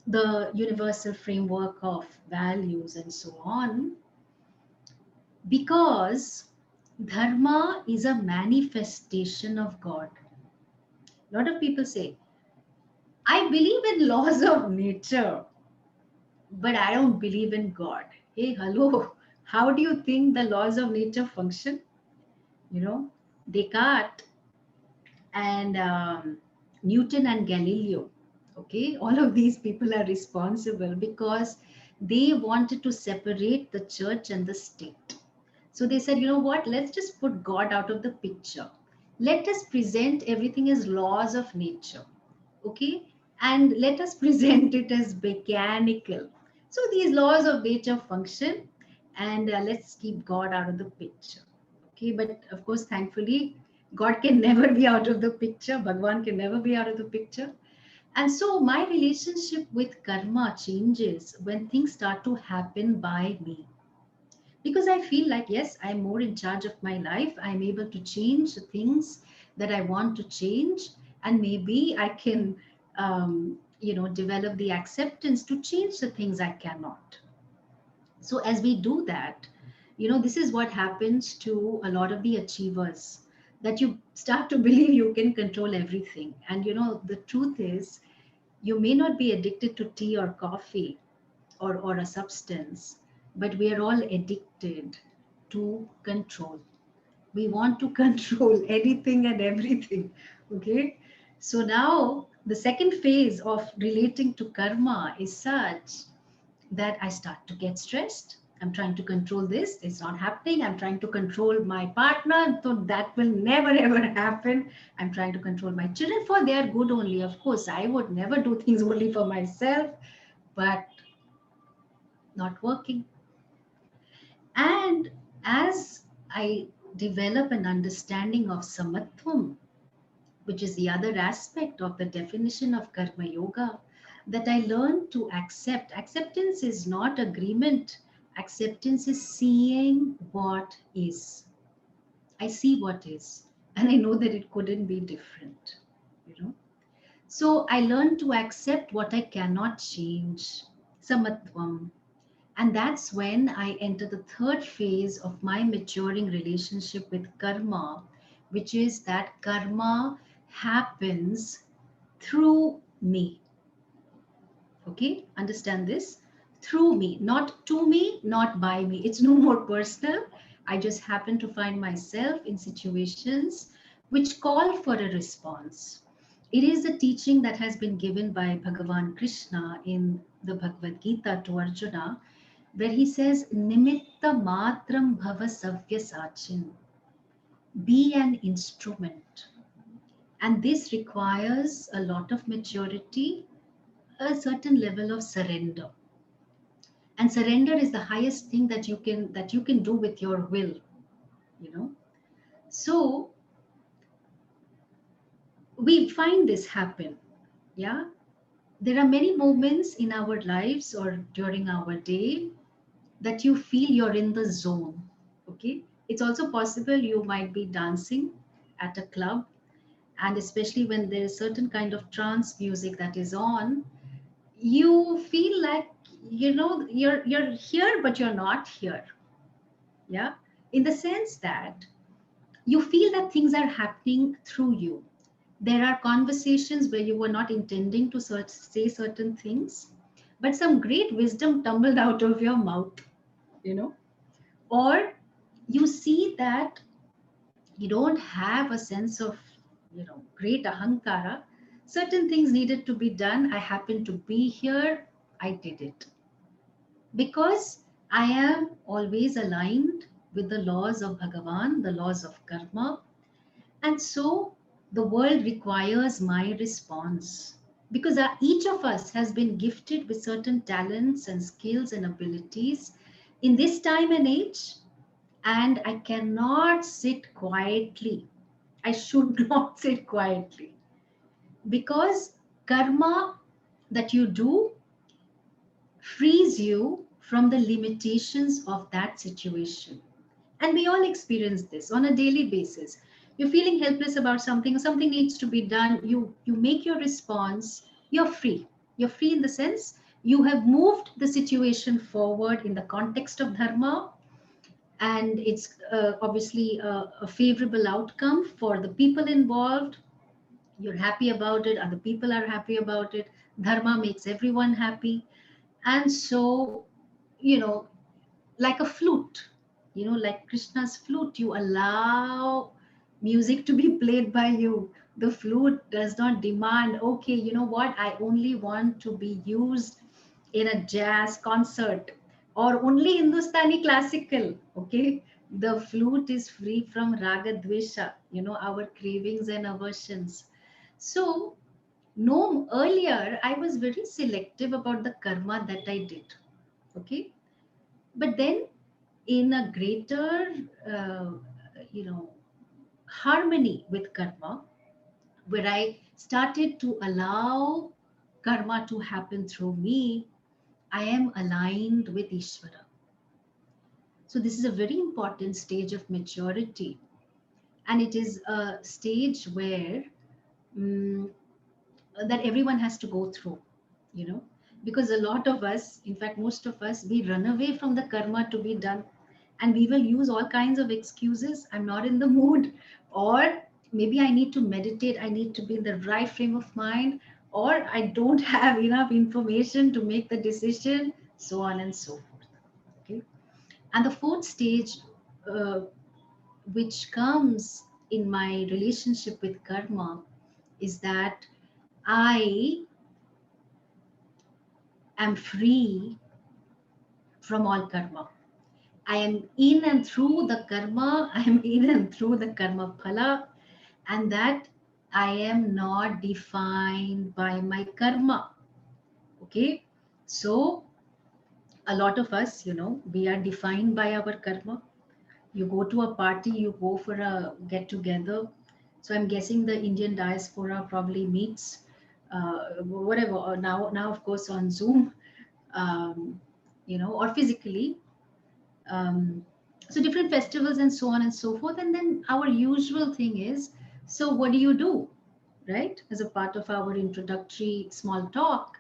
the universal framework of values and so on, because dharma is a manifestation of God. A lot of people say, I believe in laws of nature, but I don't believe in God. Hey, hello, how do you think the laws of nature function? Descartes and Newton and Galileo, okay, all of these people are responsible because they wanted to separate the church and the state. So they said, you know what, let's just put God out of the picture. Let us present everything as laws of nature, okay, and let us present it as mechanical. So these laws of nature function, and let's keep God out of the picture. Okay, but of course, thankfully, God can never be out of the picture. Bhagwan can never be out of the picture. And so my relationship with karma changes when things start to happen by me. Because I feel like, yes, I'm more in charge of my life. I'm able to change the things that I want to change. And maybe I can, develop the acceptance to change the things I cannot. So as we do that, this is what happens to a lot of the achievers, that you start to believe you can control everything. And the truth is, you may not be addicted to tea or coffee or a substance, but we are all addicted to control. We want to control anything and everything. Okay. So now the second phase of relating to karma is such that I start to get stressed. I'm trying to control this. It's not happening. I'm trying to control my partner. So that will never ever happen. I'm trying to control my children for their good only. Of course, I would never do things only for myself, but not working. And as I develop an understanding of samatvam, which is the other aspect of the definition of karma yoga, that I learned to accept. Acceptance is not agreement. Acceptance is seeing what is. I see what is, and I know that it couldn't be different, So I learned to accept what I cannot change, samatvam. And that's when I enter the third phase of my maturing relationship with karma, which is that karma happens through me. Okay, understand this? Through me, not to me, not by me. It's no more personal. I just happen to find myself in situations which call for a response. It is a teaching that has been given by Bhagavan Krishna in the Bhagavad Gita to Arjuna, where he says, Nimitta matram bhava savya sachin. Be an instrument. And this requires a lot of maturity, a certain level of surrender. And surrender is the highest thing that you can do with your will, So we find this happen. Yeah. There are many moments in our lives or during our day that you feel you're in the zone. Okay. It's also possible you might be dancing at a club, and especially when there is certain kind of trance music that is on, you feel like you're here but you're not here. Yeah, in the sense that you feel that things are happening through you, There are conversations where you were not intending to say certain things, but some great wisdom tumbled out of your mouth, you know, or you see that you don't have a sense of, great ahankara. Certain things needed to be done. I happened to be here. I did it because I am always aligned with the laws of Bhagavan, the laws of karma. And so the world requires my response because each of us has been gifted with certain talents and skills and abilities in this time and age. And I cannot sit quietly. I should not sit quietly because karma that you do frees you from the limitations of that situation. And we all experience this on a daily basis. You're feeling helpless about something, something needs to be done. You make your response, you're free. You're free in the sense you have moved the situation forward in the context of dharma, and it's obviously a favorable outcome for the people involved. You're happy about it, other people are happy about it. Dharma makes everyone happy. And so, you know, like a flute, like Krishna's flute, you allow music to be played by you. The flute does not demand, okay, you know what, I only want to be used in a jazz concert or only Hindustani classical. Okay, the flute is free from raga dvesha, our cravings and aversions. So, no, earlier I was very selective about the karma that I did. Okay, but then in a greater uh, you know harmony with karma, where I started to allow karma to happen through me, I am aligned with Ishvara. So this is a very important stage of maturity, and it is a stage where mm, that everyone has to go through, you know because a lot of us, in fact most of us, we run away from the karma to be done, and we will use all kinds of excuses. I'm not in the mood, or maybe I need to meditate, I need to be in the right frame of mind, or I don't have enough information to make the decision, so on and so forth. Okay, and the fourth stage, uh, which comes in my relationship with karma, is that I am free from all karma. I am in and through the karma, I am in and through the karma phala, and that I am not defined by my karma. Okay, so a lot of us, we are defined by our karma. You go to a party, you go for a get together. So I'm guessing the Indian diaspora probably meets, whatever, or now of course on Zoom, um, or physically. Um, so different festivals and so on and so forth. And then our usual thing is, so what do you do, right? As a part of our introductory small talk.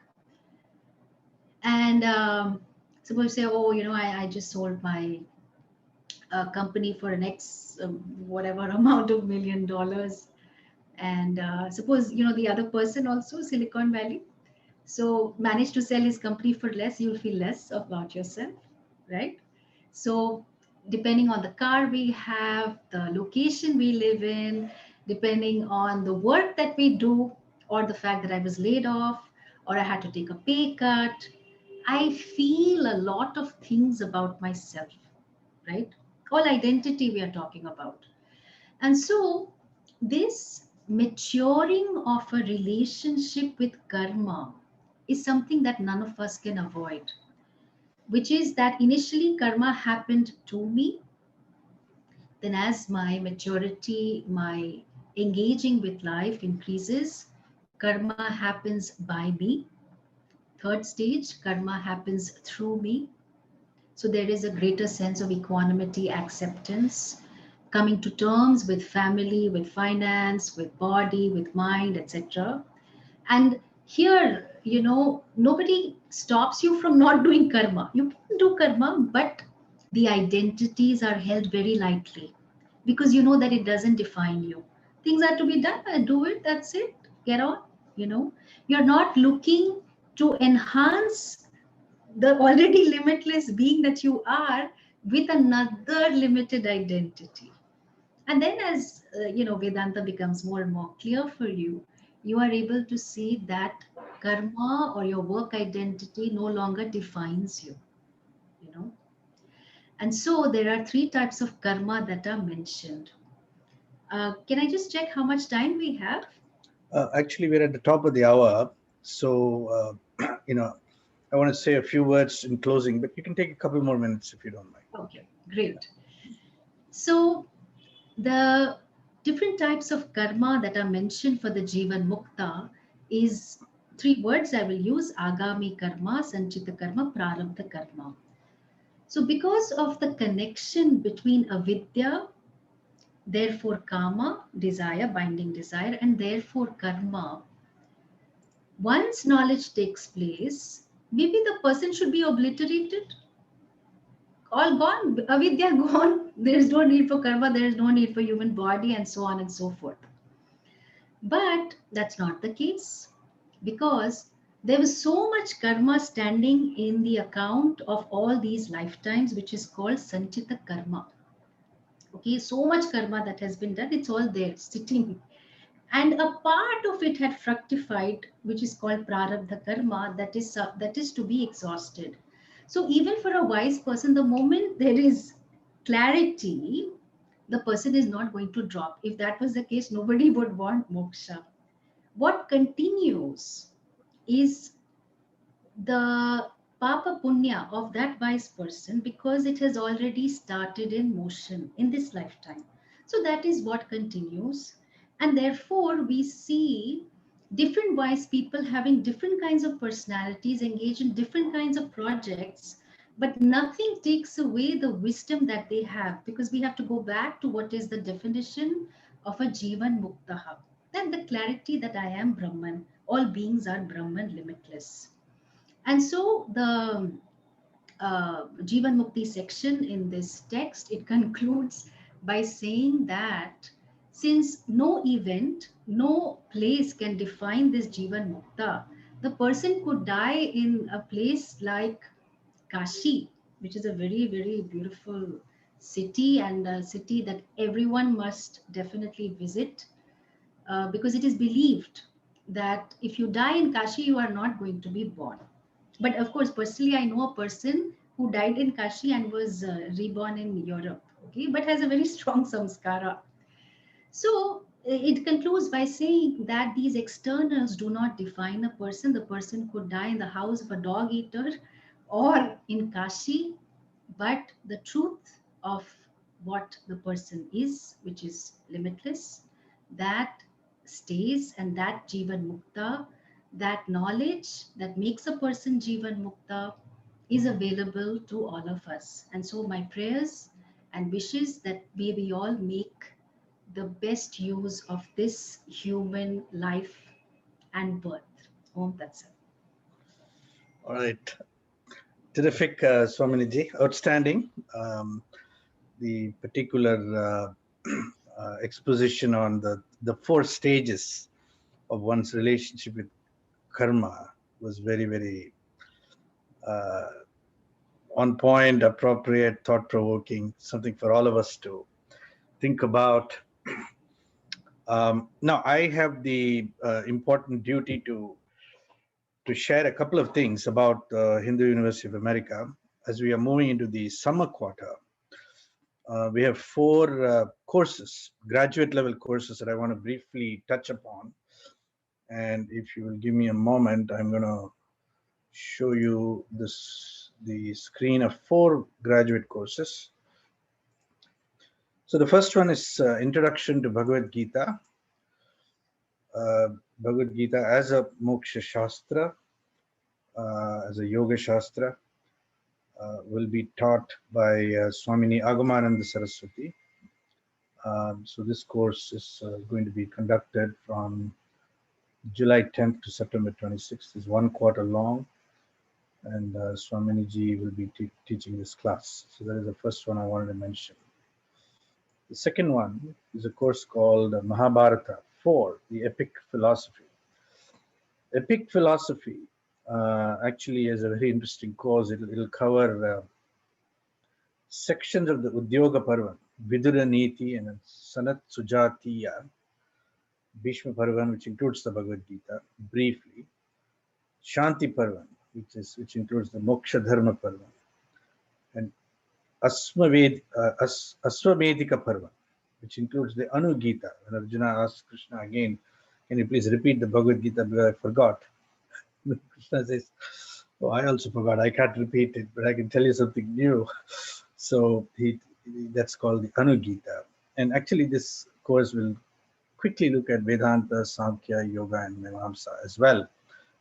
And suppose say, oh, I just sold my company for an X whatever amount of $1 million. And suppose, the other person also, Silicon Valley, so manage to sell his company for less, you'll feel less about yourself, right? So depending on the car we have, the location we live in, depending on the work that we do, or the fact that I was laid off, or I had to take a pay cut, I feel a lot of things about myself, right? All identity we are talking about. And so this maturing of a relationship with karma is something that none of us can avoid, which is that initially karma happened to me. Then, as my maturity, my engaging with life increases, karma happens by me. Third stage, karma happens through me. So, there is a greater sense of equanimity, acceptance, coming to terms with family, with finance, with body, with mind, etc. And here, nobody stops you from not doing karma. You can do karma, but the identities are held very lightly because you know that it doesn't define you. Things are to be done, I do it, that's it, get on, you know. You're not looking to enhance the already limitless being that you are with another limited identity. And then as you know, Vedanta becomes more and more clear for you, you are able to see that karma or your work identity no longer defines you, you know. And so there are three types of karma that are mentioned. Can I just check how much time we have? Actually, we're at the top of the hour. So, I want to say a few words in closing, but you can take a couple more minutes if you don't mind. Okay, great. So the different types of karma that are mentioned for the Jivan Mukta is three words I will use: Agami karma, Sanchita karma, Prarabdha karma. So because of the connection between avidya, therefore kama, desire, binding desire, and therefore karma, once knowledge takes place, maybe the person should be obliterated, all gone, avidya gone. There is no need for karma, there is no need for human body, and so on and so forth. But that's not the case, because there was so much karma standing in the account of all these lifetimes, which is called Sanchita karma. Okay, so much karma that has been done, it's all there sitting. And a part of it had fructified, which is called prarabdha karma, that is to be exhausted. So even for a wise person, the moment there is clarity, the person is not going to drop. If that was the case, nobody would want moksha. What continues is the papa punya of that wise person, because it has already started in motion in this lifetime. So that is what continues. And therefore, we see different wise people having different kinds of personalities, engage in different kinds of projects, but nothing takes away the wisdom that they have, because we have to go back to what is the definition of a Jivan Mukta. And the clarity that I am Brahman, all beings are Brahman, limitless. And so the Jivan Mukti section in this text, it concludes by saying that since no event, no place can define this Jivan Mukta, the person could die in a place like Kashi, which is a very, very beautiful city, and a city that everyone must definitely visit, because it is believed that if you die in Kashi, you are not going to be born. But of course, personally, I know a person who died in Kashi and was reborn in Europe, okay, but has a very strong samskara. So it concludes by saying that these externals do not define a person. The person could die in the house of a dog eater or in Kashi, but the truth of what the person is, which is limitless, that stays, and that Jivan Mukta, that knowledge that makes a person Jivan Mukta, is available to all of us. And so my prayers and wishes that we all make the best use of this human life and birth. Om Tat Sat. All right. Terrific, Swamini. Outstanding. The particular exposition on the four stages of one's relationship with karma was very, very on point, appropriate, thought-provoking, something for all of us to think about. Now, I have the important duty to share a couple of things about Hindu University of America. As we are moving into the summer quarter, we have four courses, graduate level courses, that I want to briefly touch upon. And if you will give me a moment, I'm going to show you the screen of four graduate courses. So the first one is Introduction to Bhagavad Gita. Bhagavad Gita as a moksha shastra, as a yoga shastra, will be taught by Swamini Agamananda Saraswati. So this course is going to be conducted from July 10th to September 26th. It's 1 quarter long, and Swamini ji will be teaching this class. So that is the first one I wanted to mention. The second one is a course called Mahabharata 4, the epic philosophy. Epic philosophy actually is a very interesting course. It'll cover sections of the Udyoga Parvan, Vidura Niti and Sanat Sujatiya, Bhishma Parvan, which includes the Bhagavad Gita, briefly, Shanti Parvan, which includes the Moksha Dharma Parvan, and Asvamedika Parvan, which includes the Anu Gita. When Arjuna asks Krishna again, can you please repeat the Bhagavad Gita because I forgot? Krishna says, oh, I also forgot. I can't repeat it, but I can tell you something new. So that's called the Anu Gita. And actually, this course will quickly look at Vedanta, Sankhya, Yoga, and Mimamsa as well.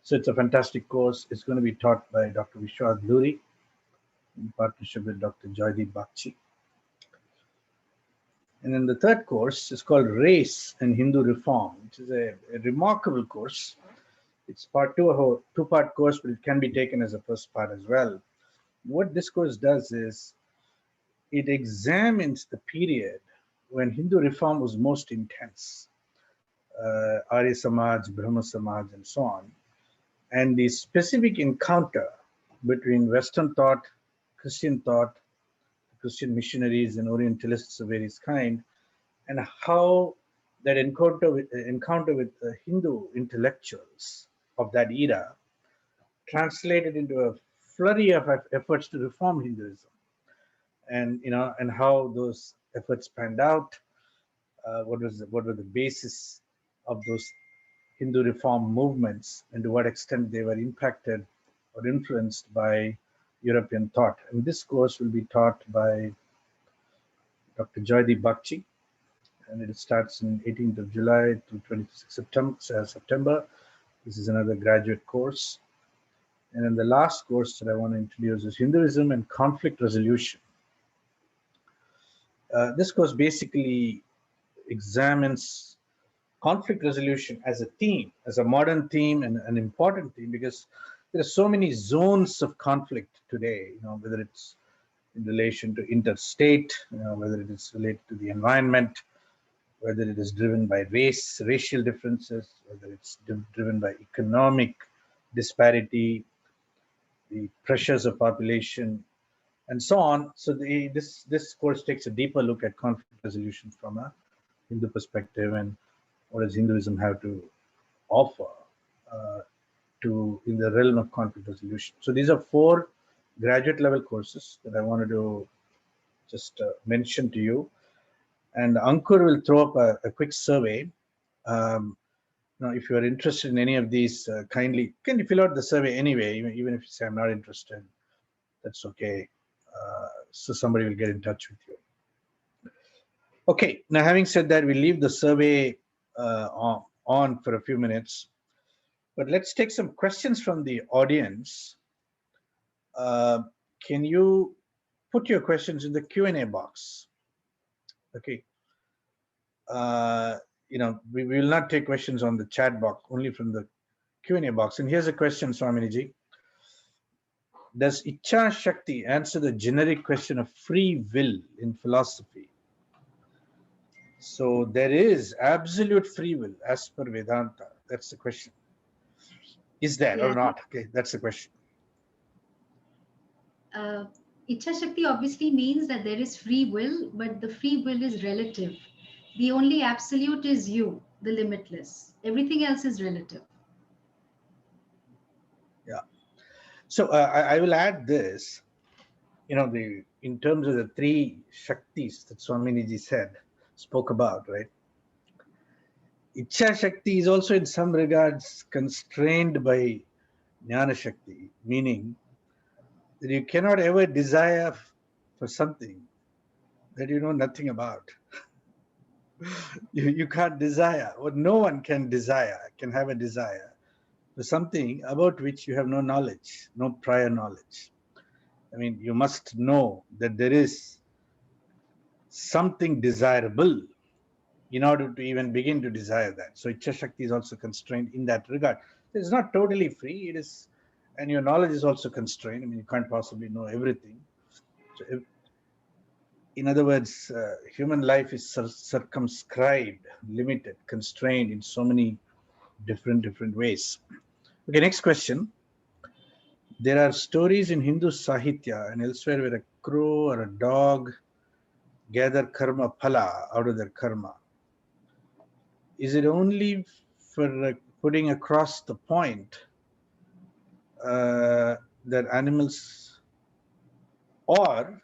So it's a fantastic course. It's going to be taught by Dr. Vishwas Luri in partnership with Dr. Joydeep Bakshi. And then the third course is called Race and Hindu Reform, which is a remarkable course. It's part two of a two-part course, but it can be taken as a first part as well. What this course does is it examines the period when Hindu reform was most intense, Arya Samaj, Brahma Samaj, and so on, and the specific encounter between Western thought, Christian thought, Christian missionaries and Orientalists of various kind, and how that encounter with the Hindu intellectuals of that era translated into a flurry of efforts to reform Hinduism, and and how those efforts panned out. What were the basis of those Hindu reform movements, and to what extent they were impacted or influenced by European thought. And this course will be taught by Dr. Joydeep Bakshi, and it starts in 18th of July to 26th September. This is another graduate course. And then the last course that I want to introduce is Hinduism and Conflict Resolution. This course basically examines conflict resolution as a theme, as a modern theme and an important theme, because there are so many zones of conflict today, whether it's in relation to interstate, whether it is related to the environment, whether it is driven by racial differences, whether it's driven by economic disparity, the pressures of population, and so on. So this course takes a deeper look at conflict resolution from a Hindu perspective, and what does Hinduism have to offer in the realm of conflict resolution. So these are 4 graduate level courses that I wanted to just mention to you. And Ankur will throw up a quick survey. If you are interested in any of these, kindly can you fill out the survey anyway, even if you say I'm not interested, that's okay. So somebody will get in touch with you. Okay, now having said that, we'll leave the survey on for a few minutes, but let's take some questions from the audience. Can you put your questions in the Q&A box? Okay. We will not take questions on the chat box, only from the Q&A box. And here's a question, Swamini ji. Does Ichcha Shakti answer the generic question of free will in philosophy? So there is absolute free will as per Vedanta. That's the question. Is there or not? Okay, that's the question. Ichcha Shakti obviously means that there is free will, but the free will is relative. The only absolute is you, the limitless. Everything else is relative. Yeah. So I will add this. In terms of the 3 Shaktis that Swamini ji spoke about, right? Ichcha Shakti is also in some regards constrained by Jnana Shakti, meaning that you cannot ever desire for something that you know nothing about. You can't desire, or no one can have a desire for something about which you have no knowledge, no prior knowledge. I mean, you must know that there is something desirable in order to even begin to desire that. So Ichcha Shakti is also constrained in that regard. It's not totally free, it is, and your knowledge is also constrained. I mean, you can't possibly know everything. So In other words, human life is circumscribed, limited, constrained in so many different ways. Okay, next question. There are stories in Hindu Sahitya and elsewhere where a crow or a dog gather karmapala out of their karma. Is it only for putting across the point that animals, or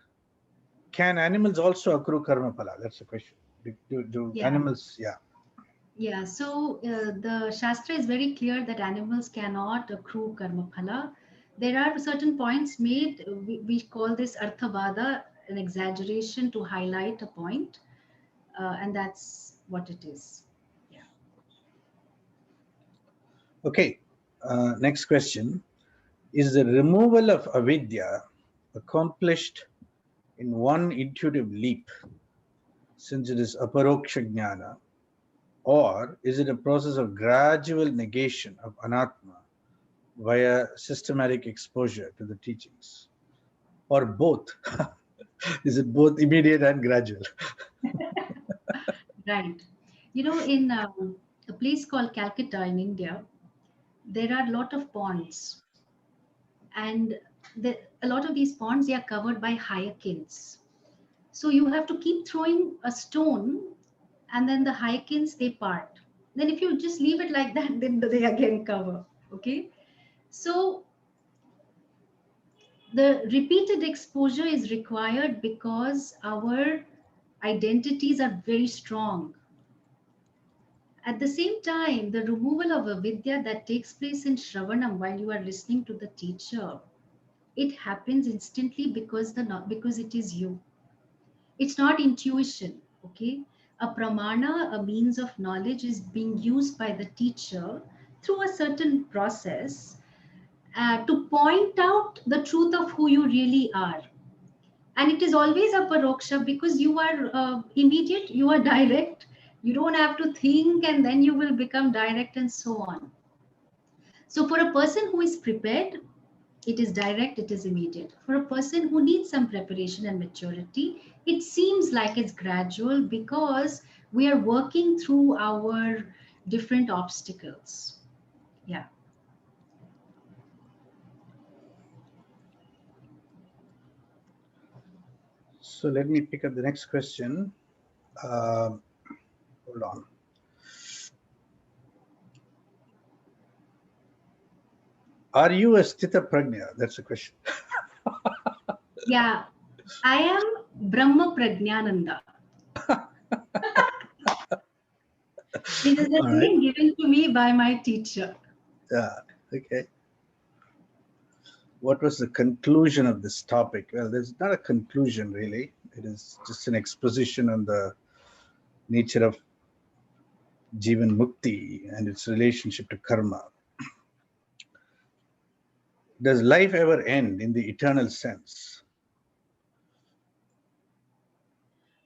can animals also accrue karmapala? That's the question. Do Yeah. animals, yeah. Yeah, so the Shastra is very clear that animals cannot accrue karmapala. There are certain points made, we call this arthavada, an exaggeration to highlight a point, and that's what it is. Yeah. Okay, next question. Is the removal of avidya accomplished in one intuitive leap, since it is aparoksha jnana, or is it a process of gradual negation of anatma via systematic exposure to the teachings, or both? Is it both immediate and gradual? Right. You know, in a place called Calcutta in India, there are a lot of ponds, and a lot of these ponds, they are covered by hyacinths. So you have to keep throwing a stone, and then the hyacinths, they part. Then if you just leave it like that, then they again cover. Okay. So the repeated exposure is required because our identities are very strong. At the same time, the removal of avidya that takes place in Shravanam while you are listening to the teacher, it happens instantly because it is you. It's not intuition. Okay, a pramana, a means of knowledge, is being used by the teacher through a certain process to point out the truth of who you really are. And it is always a paroksha because you are immediate, you are direct, you don't have to think, and then you will become direct, and so on. So for a person who is prepared, it is direct, it is immediate. For a person who needs some preparation and maturity, it seems like it's gradual because we are working through our different obstacles. Yeah. So let me pick up the next question. Hold on. Are you a sthita prajna? That's the question. Yeah. I am Brahmaprajnananda. It is a All right. name given to me by my teacher. Yeah. Okay. What was the conclusion of this topic? Well, there's not a conclusion really. It is just an exposition on the nature of Jivan Mukti and its relationship to karma. Does life ever end in the eternal sense?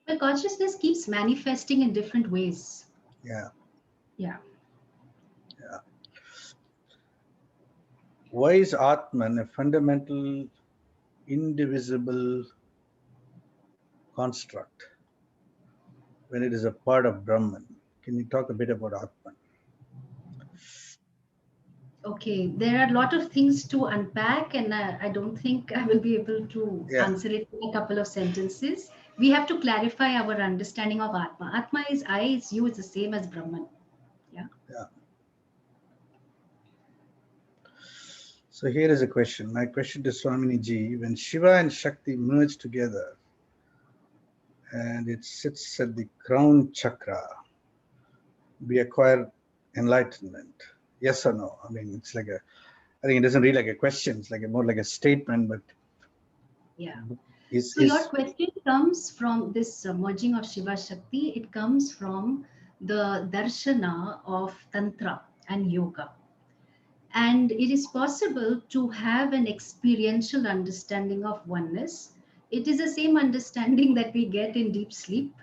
Well, consciousness keeps manifesting in different ways. Yeah. Yeah. Yeah. Why is Atman a fundamental, indivisible construct when it is a part of Brahman? Can you talk a bit about Atman? Okay, there are a lot of things to unpack, and I don't think I will be able to Yeah. answer it in a couple of sentences. We have to clarify our understanding of Atma. Atma is I, is you, is the same as Brahman. Yeah. Yeah. So here is a question. My question to Swamini Ji: when Shiva and Shakti merge together and it sits at the crown chakra, we acquire enlightenment. Yes or no? I mean, it's like I think it doesn't read like a question. It's like more like a statement, but Yeah. is So your question comes from this merging of Shiva Shakti. It comes from the darshana of Tantra and Yoga. And it is possible to have an experiential understanding of oneness. It is the same understanding that we get in deep sleep,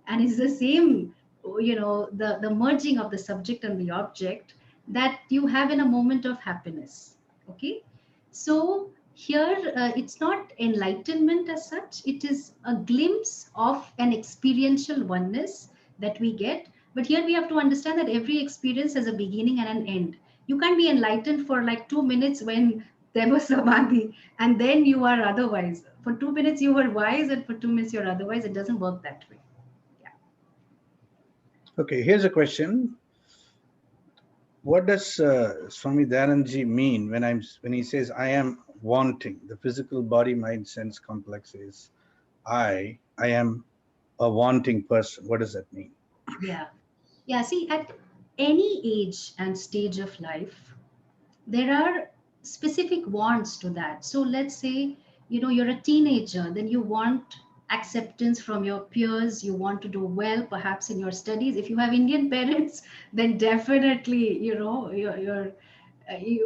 and it's the same, the merging of the subject and the object that you have in a moment of happiness. Okay. So here it's not enlightenment as such. It is a glimpse of an experiential oneness that we get. But here we have to understand that every experience has a beginning and an end. You can't be enlightened for like 2 minutes when there was samadhi and then you are otherwise. For 2 minutes you were wise and for 2 minutes you're otherwise. It doesn't work that way. Yeah. Okay, here's a question. What does Swami Dayanandji mean when he says I am wanting? The physical body mind sense complex is I am a wanting person. What does that mean? Yeah. Yeah. See, at any age and stage of life, there are specific wants to that. So let's say, you're a teenager, then you want acceptance from your peers, you want to do well perhaps in your studies. If you have Indian parents, then definitely, you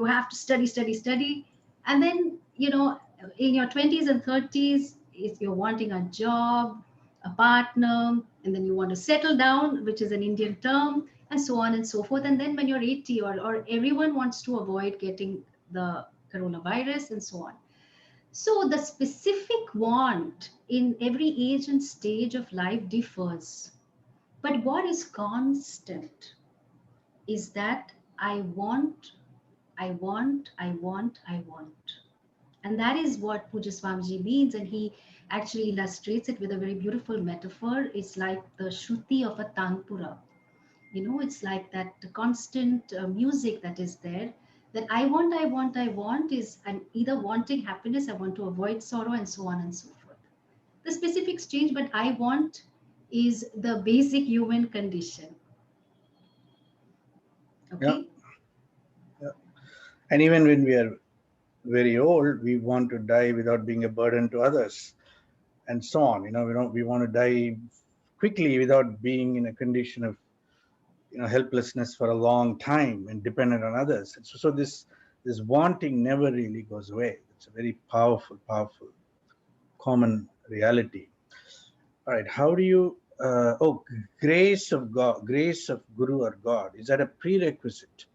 have to study. And then, in your 20s and 30s, if you're wanting a job, a partner, and then you want to settle down, which is an Indian term, and so on and so forth. And then when you're 80, or everyone wants to avoid getting the coronavirus and so on. So the specific want in every age and stage of life differs. But what is constant is that I want, I want, I want, I want. And that is what Puja Swamiji means. And he actually illustrates it with a very beautiful metaphor. It's like the Shruti of a Tanpura. It's like that constant music that is there, that I want is, I'm either wanting happiness, I want to avoid sorrow, and so on and so forth. The specifics change, but I want is the basic human condition. Yeah, Okay. yeah. And even when we are very old, we want to die without being a burden to others, and so on. We want to die quickly without being in a condition of helplessness for a long time and dependent on others. And so this wanting never really goes away. It's a very powerful common reality. All right, how do you grace of God, grace of Guru or God, is that a prerequisite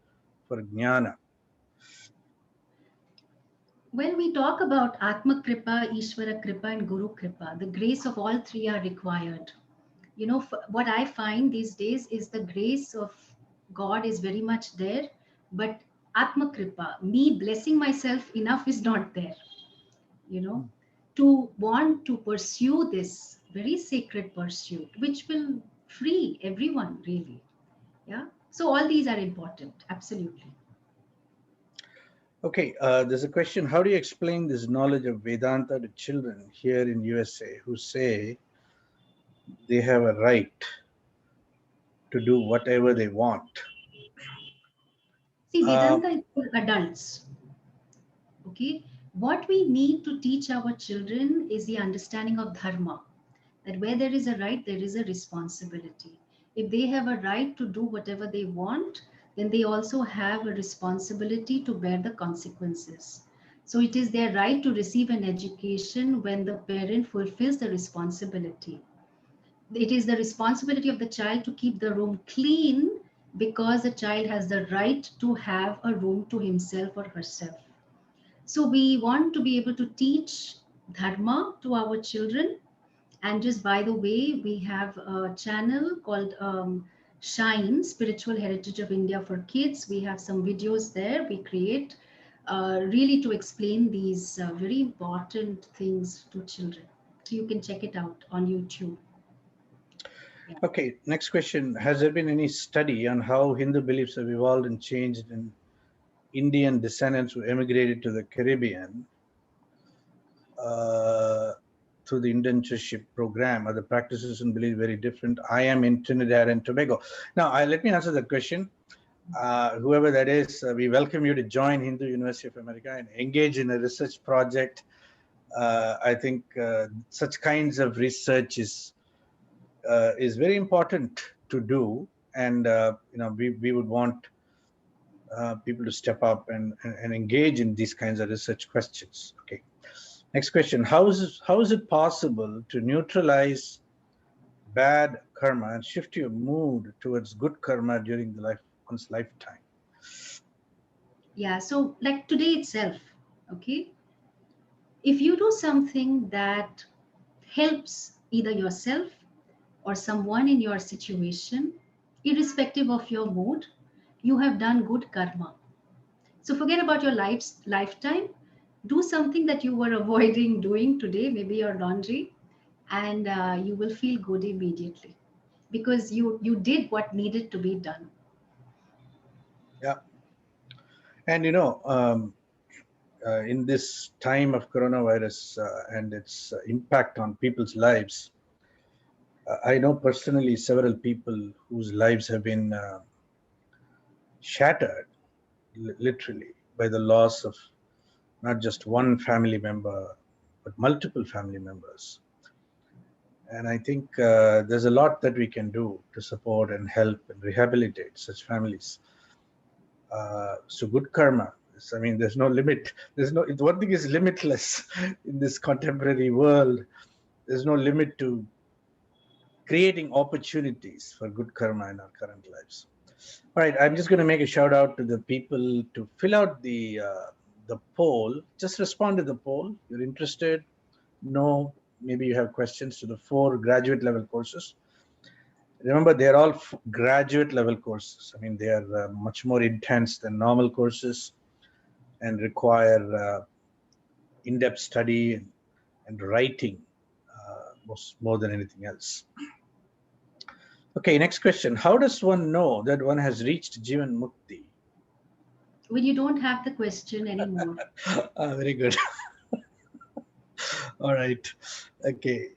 for jnana? When we talk about Atma Kripa, Ishvara Kripa, and Guru Kripa, the grace of all three are required. What I find these days is the grace of God is very much there, but Atma Kripa, me blessing myself enough, is not there. You know, to want to pursue this very sacred pursuit, which will free everyone, really. Yeah. So all these are important. Absolutely. Okay, there's a question. How do you explain this knowledge of Vedanta to children here in USA who say they have a right to do whatever they want? See, Uh, Vedanta is for adults. Okay. What we need to teach our children is the understanding of dharma, that where there is a right, there is a responsibility. If they have a right to do whatever they want, then they also have a responsibility to bear the consequences. So it is their right to receive an education when the parent fulfills the responsibility. It is the responsibility of the child to keep the room clean, because the child has the right to have a room to himself or herself. So we want to be able to teach dharma to our children. And just by the way, we have a channel called Shine, Spiritual Heritage of India for Kids. We have some videos there we create really to explain these very important things to children. So you can check it out on YouTube. Yeah. okay, next question. Has there been any study on how Hindu beliefs have evolved and changed in Indian descendants who emigrated to the Caribbean through the internship program? Are the practices and beliefs very different? I am in Trinidad and Tobago. Now, let me answer that question. Whoever that is, we welcome you to join Hindu University of America and engage in a research project. I think such kinds of research is very important to do, and we would want people to step up and engage in these kinds of research questions. Okay. Next question. How is it possible to neutralize bad karma and shift your mood towards good karma during one's lifetime? Yeah. So like today itself, okay. If you do something that helps either yourself or someone in your situation, irrespective of your mood, you have done good karma. So forget about your lifetime. Do something that you were avoiding doing today, maybe your laundry, and you will feel good immediately because you did what needed to be done. Yeah. And in this time of coronavirus and its impact on people's lives, I know personally several people whose lives have been shattered, literally, by the loss of not just one family member, but multiple family members. And I think there's a lot that we can do to support and help and rehabilitate such families. So good karma. I mean, there's no limit. There's no. One thing is limitless in this contemporary world. There's no limit to creating opportunities for good karma in our current lives. All right, I'm just going to make a shout out to the people to fill out the poll. Just respond to the poll. You're interested? No, maybe you have questions to the 4 graduate level courses. Remember, they're all graduate level courses. I mean, they are much more intense than normal courses and require in-depth study and writing more than anything else. Okay, next question. How does one know that one has reached Jivan Mukti? When you don't have the question anymore. Very good. All right. Okay.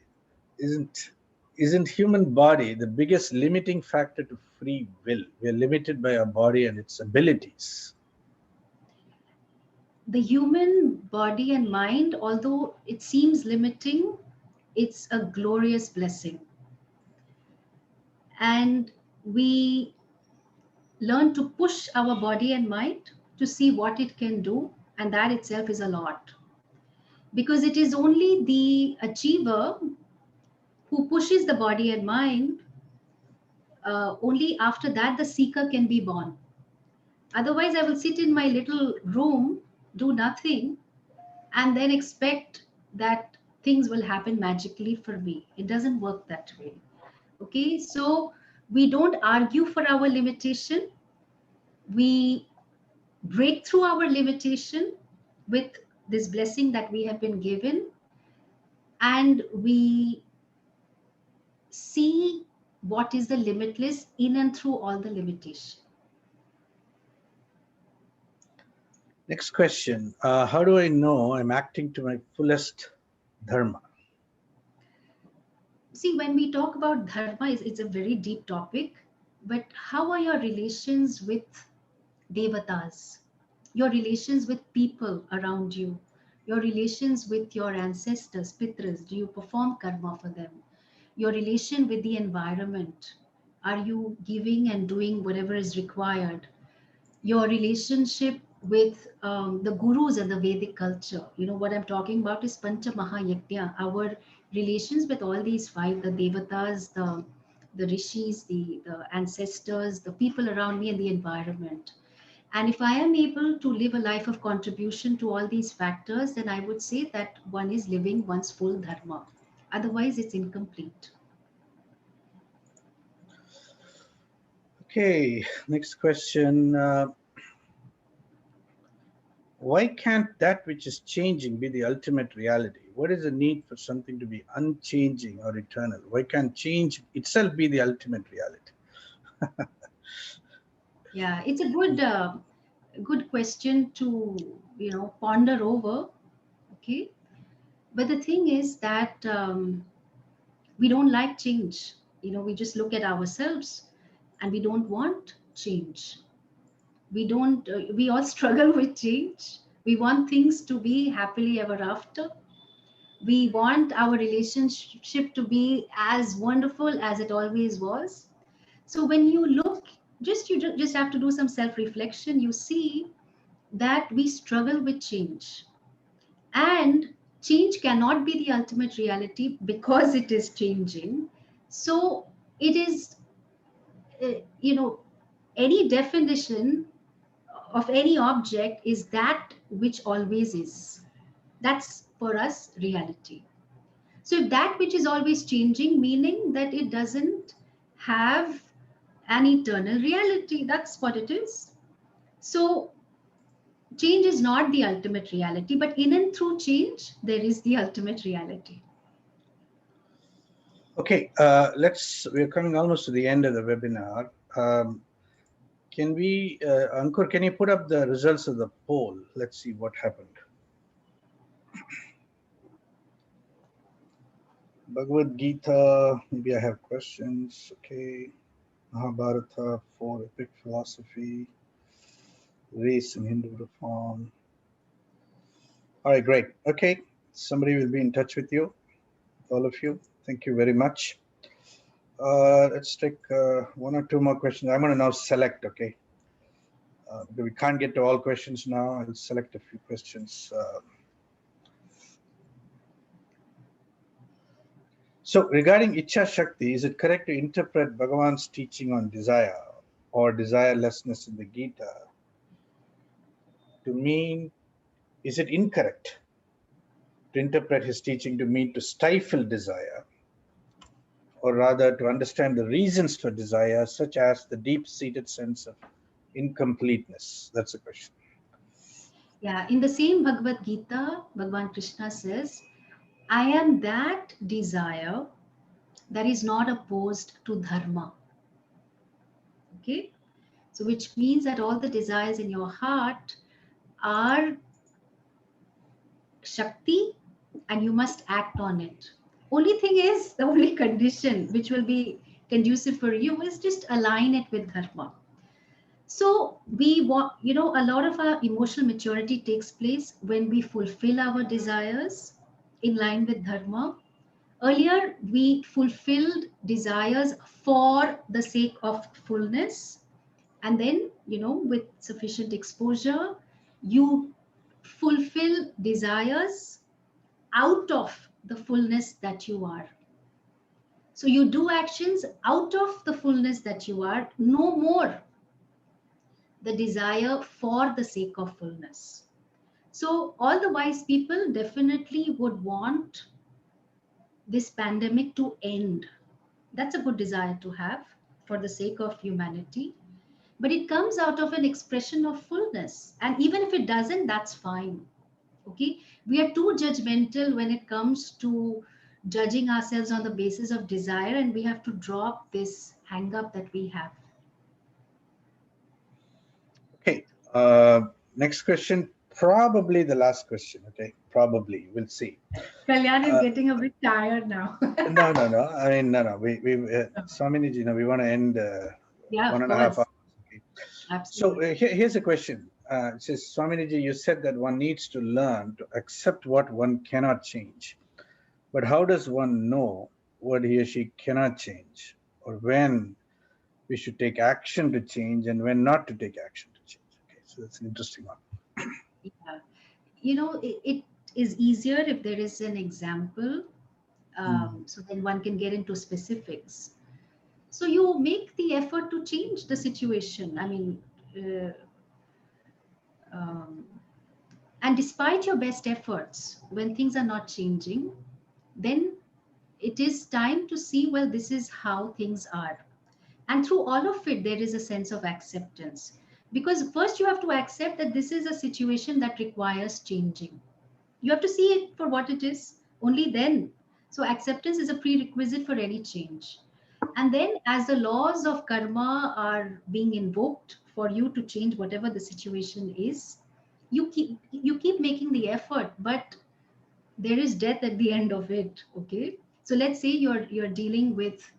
Isn't human body the biggest limiting factor to free will? We are limited by our body and its abilities. The human body and mind, although it seems limiting, it's a glorious blessing. And we learn to push our body and mind to see what it can do, and that itself is a lot. Because it is only the achiever who pushes the body and mind, only after that the seeker can be born. Otherwise, I will sit in my little room, do nothing, and then expect that things will happen magically for me. It doesn't work that way. Okay, so we don't argue for our limitation. We break through our limitation with this blessing that we have been given, and we see what is the limitless in and through all the limitation. Next question. How do I know I'm acting to my fullest dharma? See, when we talk about dharma, it's a very deep topic, but how are your relations with devatas, your relations with people around you, your relations with your ancestors, pitras? Do you perform karma for them? Your relation with the environment, are you giving and doing whatever is required? Your relationship with the gurus and the Vedic culture. You know what I'm talking about is Pancha Mahayajna, our relations with all these 5, the devatas, the rishis, the ancestors, the people around me, and the environment. And if I am able to live a life of contribution to all these factors, then I would say that one is living one's full dharma. Otherwise, it's incomplete. Okay, next question. Why can't that which is changing be the ultimate reality? What is the need for something to be unchanging or eternal? Why can't change itself be the ultimate reality? Yeah, it's a good question to ponder over. Okay, but the thing is that we don't like change. We just look at ourselves and we don't want change. We don't. We all struggle with change. We want things to be happily ever after. We want our relationship to be as wonderful as it always was. So when you look, just have to do some self reflection. You see that we struggle with change, and change cannot be the ultimate reality because it is changing. So it is, uh, you know any definition of any object is that which always is. That's for us reality. So if that which is always changing, meaning that it doesn't have an eternal reality, that's what it is. So change is not the ultimate reality, but in and through change, there is the ultimate reality. Okay, we're coming almost to the end of the webinar. Can we, Ankur, can you put up the results of the poll? Let's see what happened. Bhagavad Gita, maybe I have questions. Okay. Mahabharata, 4 epic philosophy, race and Hindu reform. All right, great. Okay, somebody will be in touch with you, all of you. Thank you very much. Let's take one or two more questions. I'm going to now select, okay. We can't get to all questions now. I'll select a few questions. So regarding Ichha Shakti, is it correct to interpret Bhagavan's teaching on desire or desirelessness in the Gita to mean, is it incorrect to interpret his teaching to mean to stifle desire, or rather to understand the reasons for desire, such as the deep-seated sense of incompleteness? That's the question. Yeah, in the same Bhagavad Gita, Bhagavan Krishna says, I am that desire that is not opposed to dharma. Okay, so which means that all the desires in your heart are Shakti and you must act on it. Only thing is, the only condition which will be conducive for you is just align it with dharma. So we want, you know, a lot of our emotional maturity takes place when we fulfill our desires in line with dharma. Earlier, we fulfilled desires for the sake of fullness. And then, you know, with sufficient exposure, you fulfill desires out of the fullness that you are. So you do actions out of the fullness that you are, no more the desire for the sake of fullness. So all the wise people definitely would want this pandemic to end. That's a good desire to have for the sake of humanity. But it comes out of an expression of fullness. And even if it doesn't, that's fine. Okay, we are too judgmental when it comes to judging ourselves on the basis of desire, and we have to drop this hang up that we have. Okay, next question, probably the last question. Okay, probably, we'll see. Kalyan is getting a bit tired now. No. I mean, no. We Swamini, you know, we want to end Yeah, 1.5 hours. Okay. Absolutely. So here's a question. It says, Swamini, you said that one needs to learn to accept what one cannot change. But how does one know what he or she cannot change, or when we should take action to change and when not to take action to change? Okay, so that's an interesting one. Yeah. You know, it is easier if there is an example, so then one can get into specifics. So you make the effort to change the situation. I mean, and despite your best efforts, when things are not changing, then it is time to see, well, this is how things are. And through all of it, there is a sense of acceptance. Because first you have to accept that this is a situation that requires changing. You have to see it for what it is, only then. So acceptance is a prerequisite for any change. And then as the laws of karma are being invoked for you to change whatever the situation is, you keep making the effort, but there is death at the end of it. Okay, so let's say you're dealing with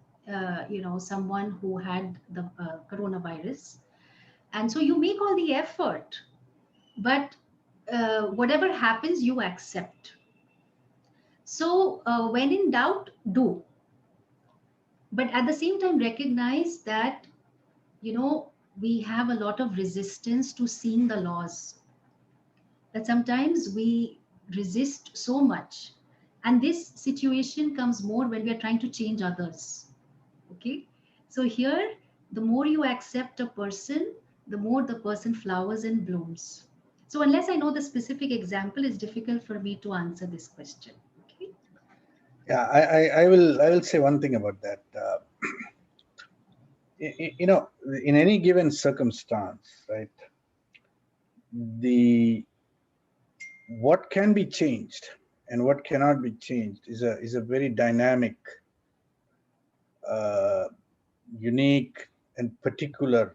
someone who had the coronavirus, and so you make all the effort, but whatever happens you accept. So when in doubt, do, but at the same time recognize that we have a lot of resistance to seeing the laws, that sometimes we resist so much, and this situation comes more when we are trying to change others. Okay, so here the more you accept a person, the more the person flowers and blooms. So unless I know the specific example, it's difficult for me to answer this question. Okay. Yeah, I will say one thing about that. You know, in any given circumstance, right? What can be changed and what cannot be changed is a very dynamic, unique, and particular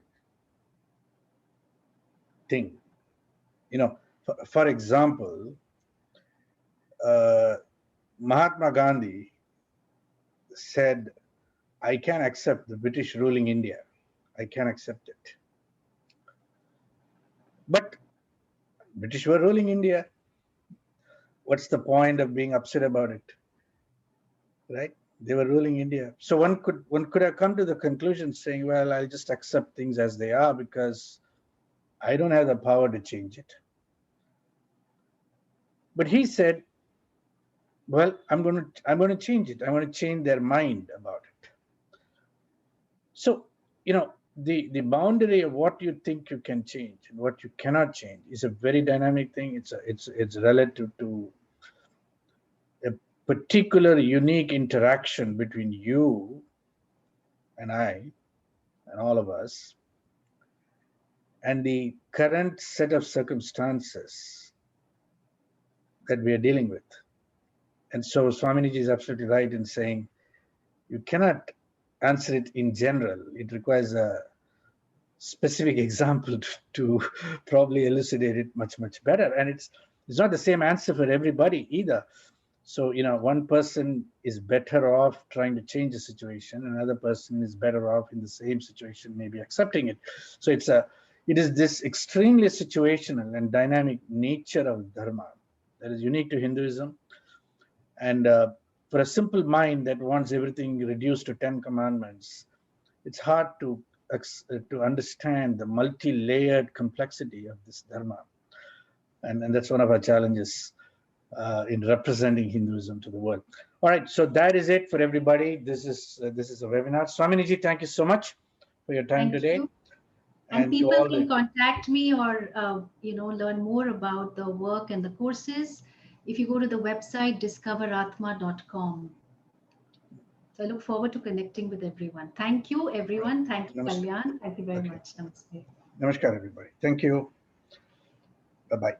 thing. You know, for example, Mahatma Gandhi said, "I can accept the British ruling India. I can accept it." But British were ruling India. What's the point of being upset about it? Right? They were ruling India. So one could have come to the conclusion saying, well, I'll just accept things as they are because I don't have the power to change it. But he said, well, I'm going to change it. I'm going to change their mind about it. So, you know, the boundary of what you think you can change and what you cannot change is a very dynamic thing. It's relative to a particular unique interaction between you and I and all of us and the current set of circumstances that we are dealing with. And so Swamini is absolutely right in saying you cannot answer it in general. It requires a specific example to probably elucidate it much, much better. And it's not the same answer for everybody either. So, you know, one person is better off trying to change the situation. Another person is better off in the same situation, maybe accepting it. So it is this extremely situational and dynamic nature of dharma that is unique to Hinduism. And for a simple mind that wants everything reduced to 10 commandments, it's hard to understand the multi-layered complexity of this dharma. And that's one of our challenges in representing Hinduism to the world. All right, so that is it for everybody. This is a webinar. Swamini, thank you so much for your time today. You. And people can contact me or learn more about the work and the courses if you go to the website discoveratma.com. So I look forward to connecting with everyone. Thank you, everyone. Thank you, Kalyan. Thank you very much. Namaste. Namaskar, everybody. Thank you. Bye-bye.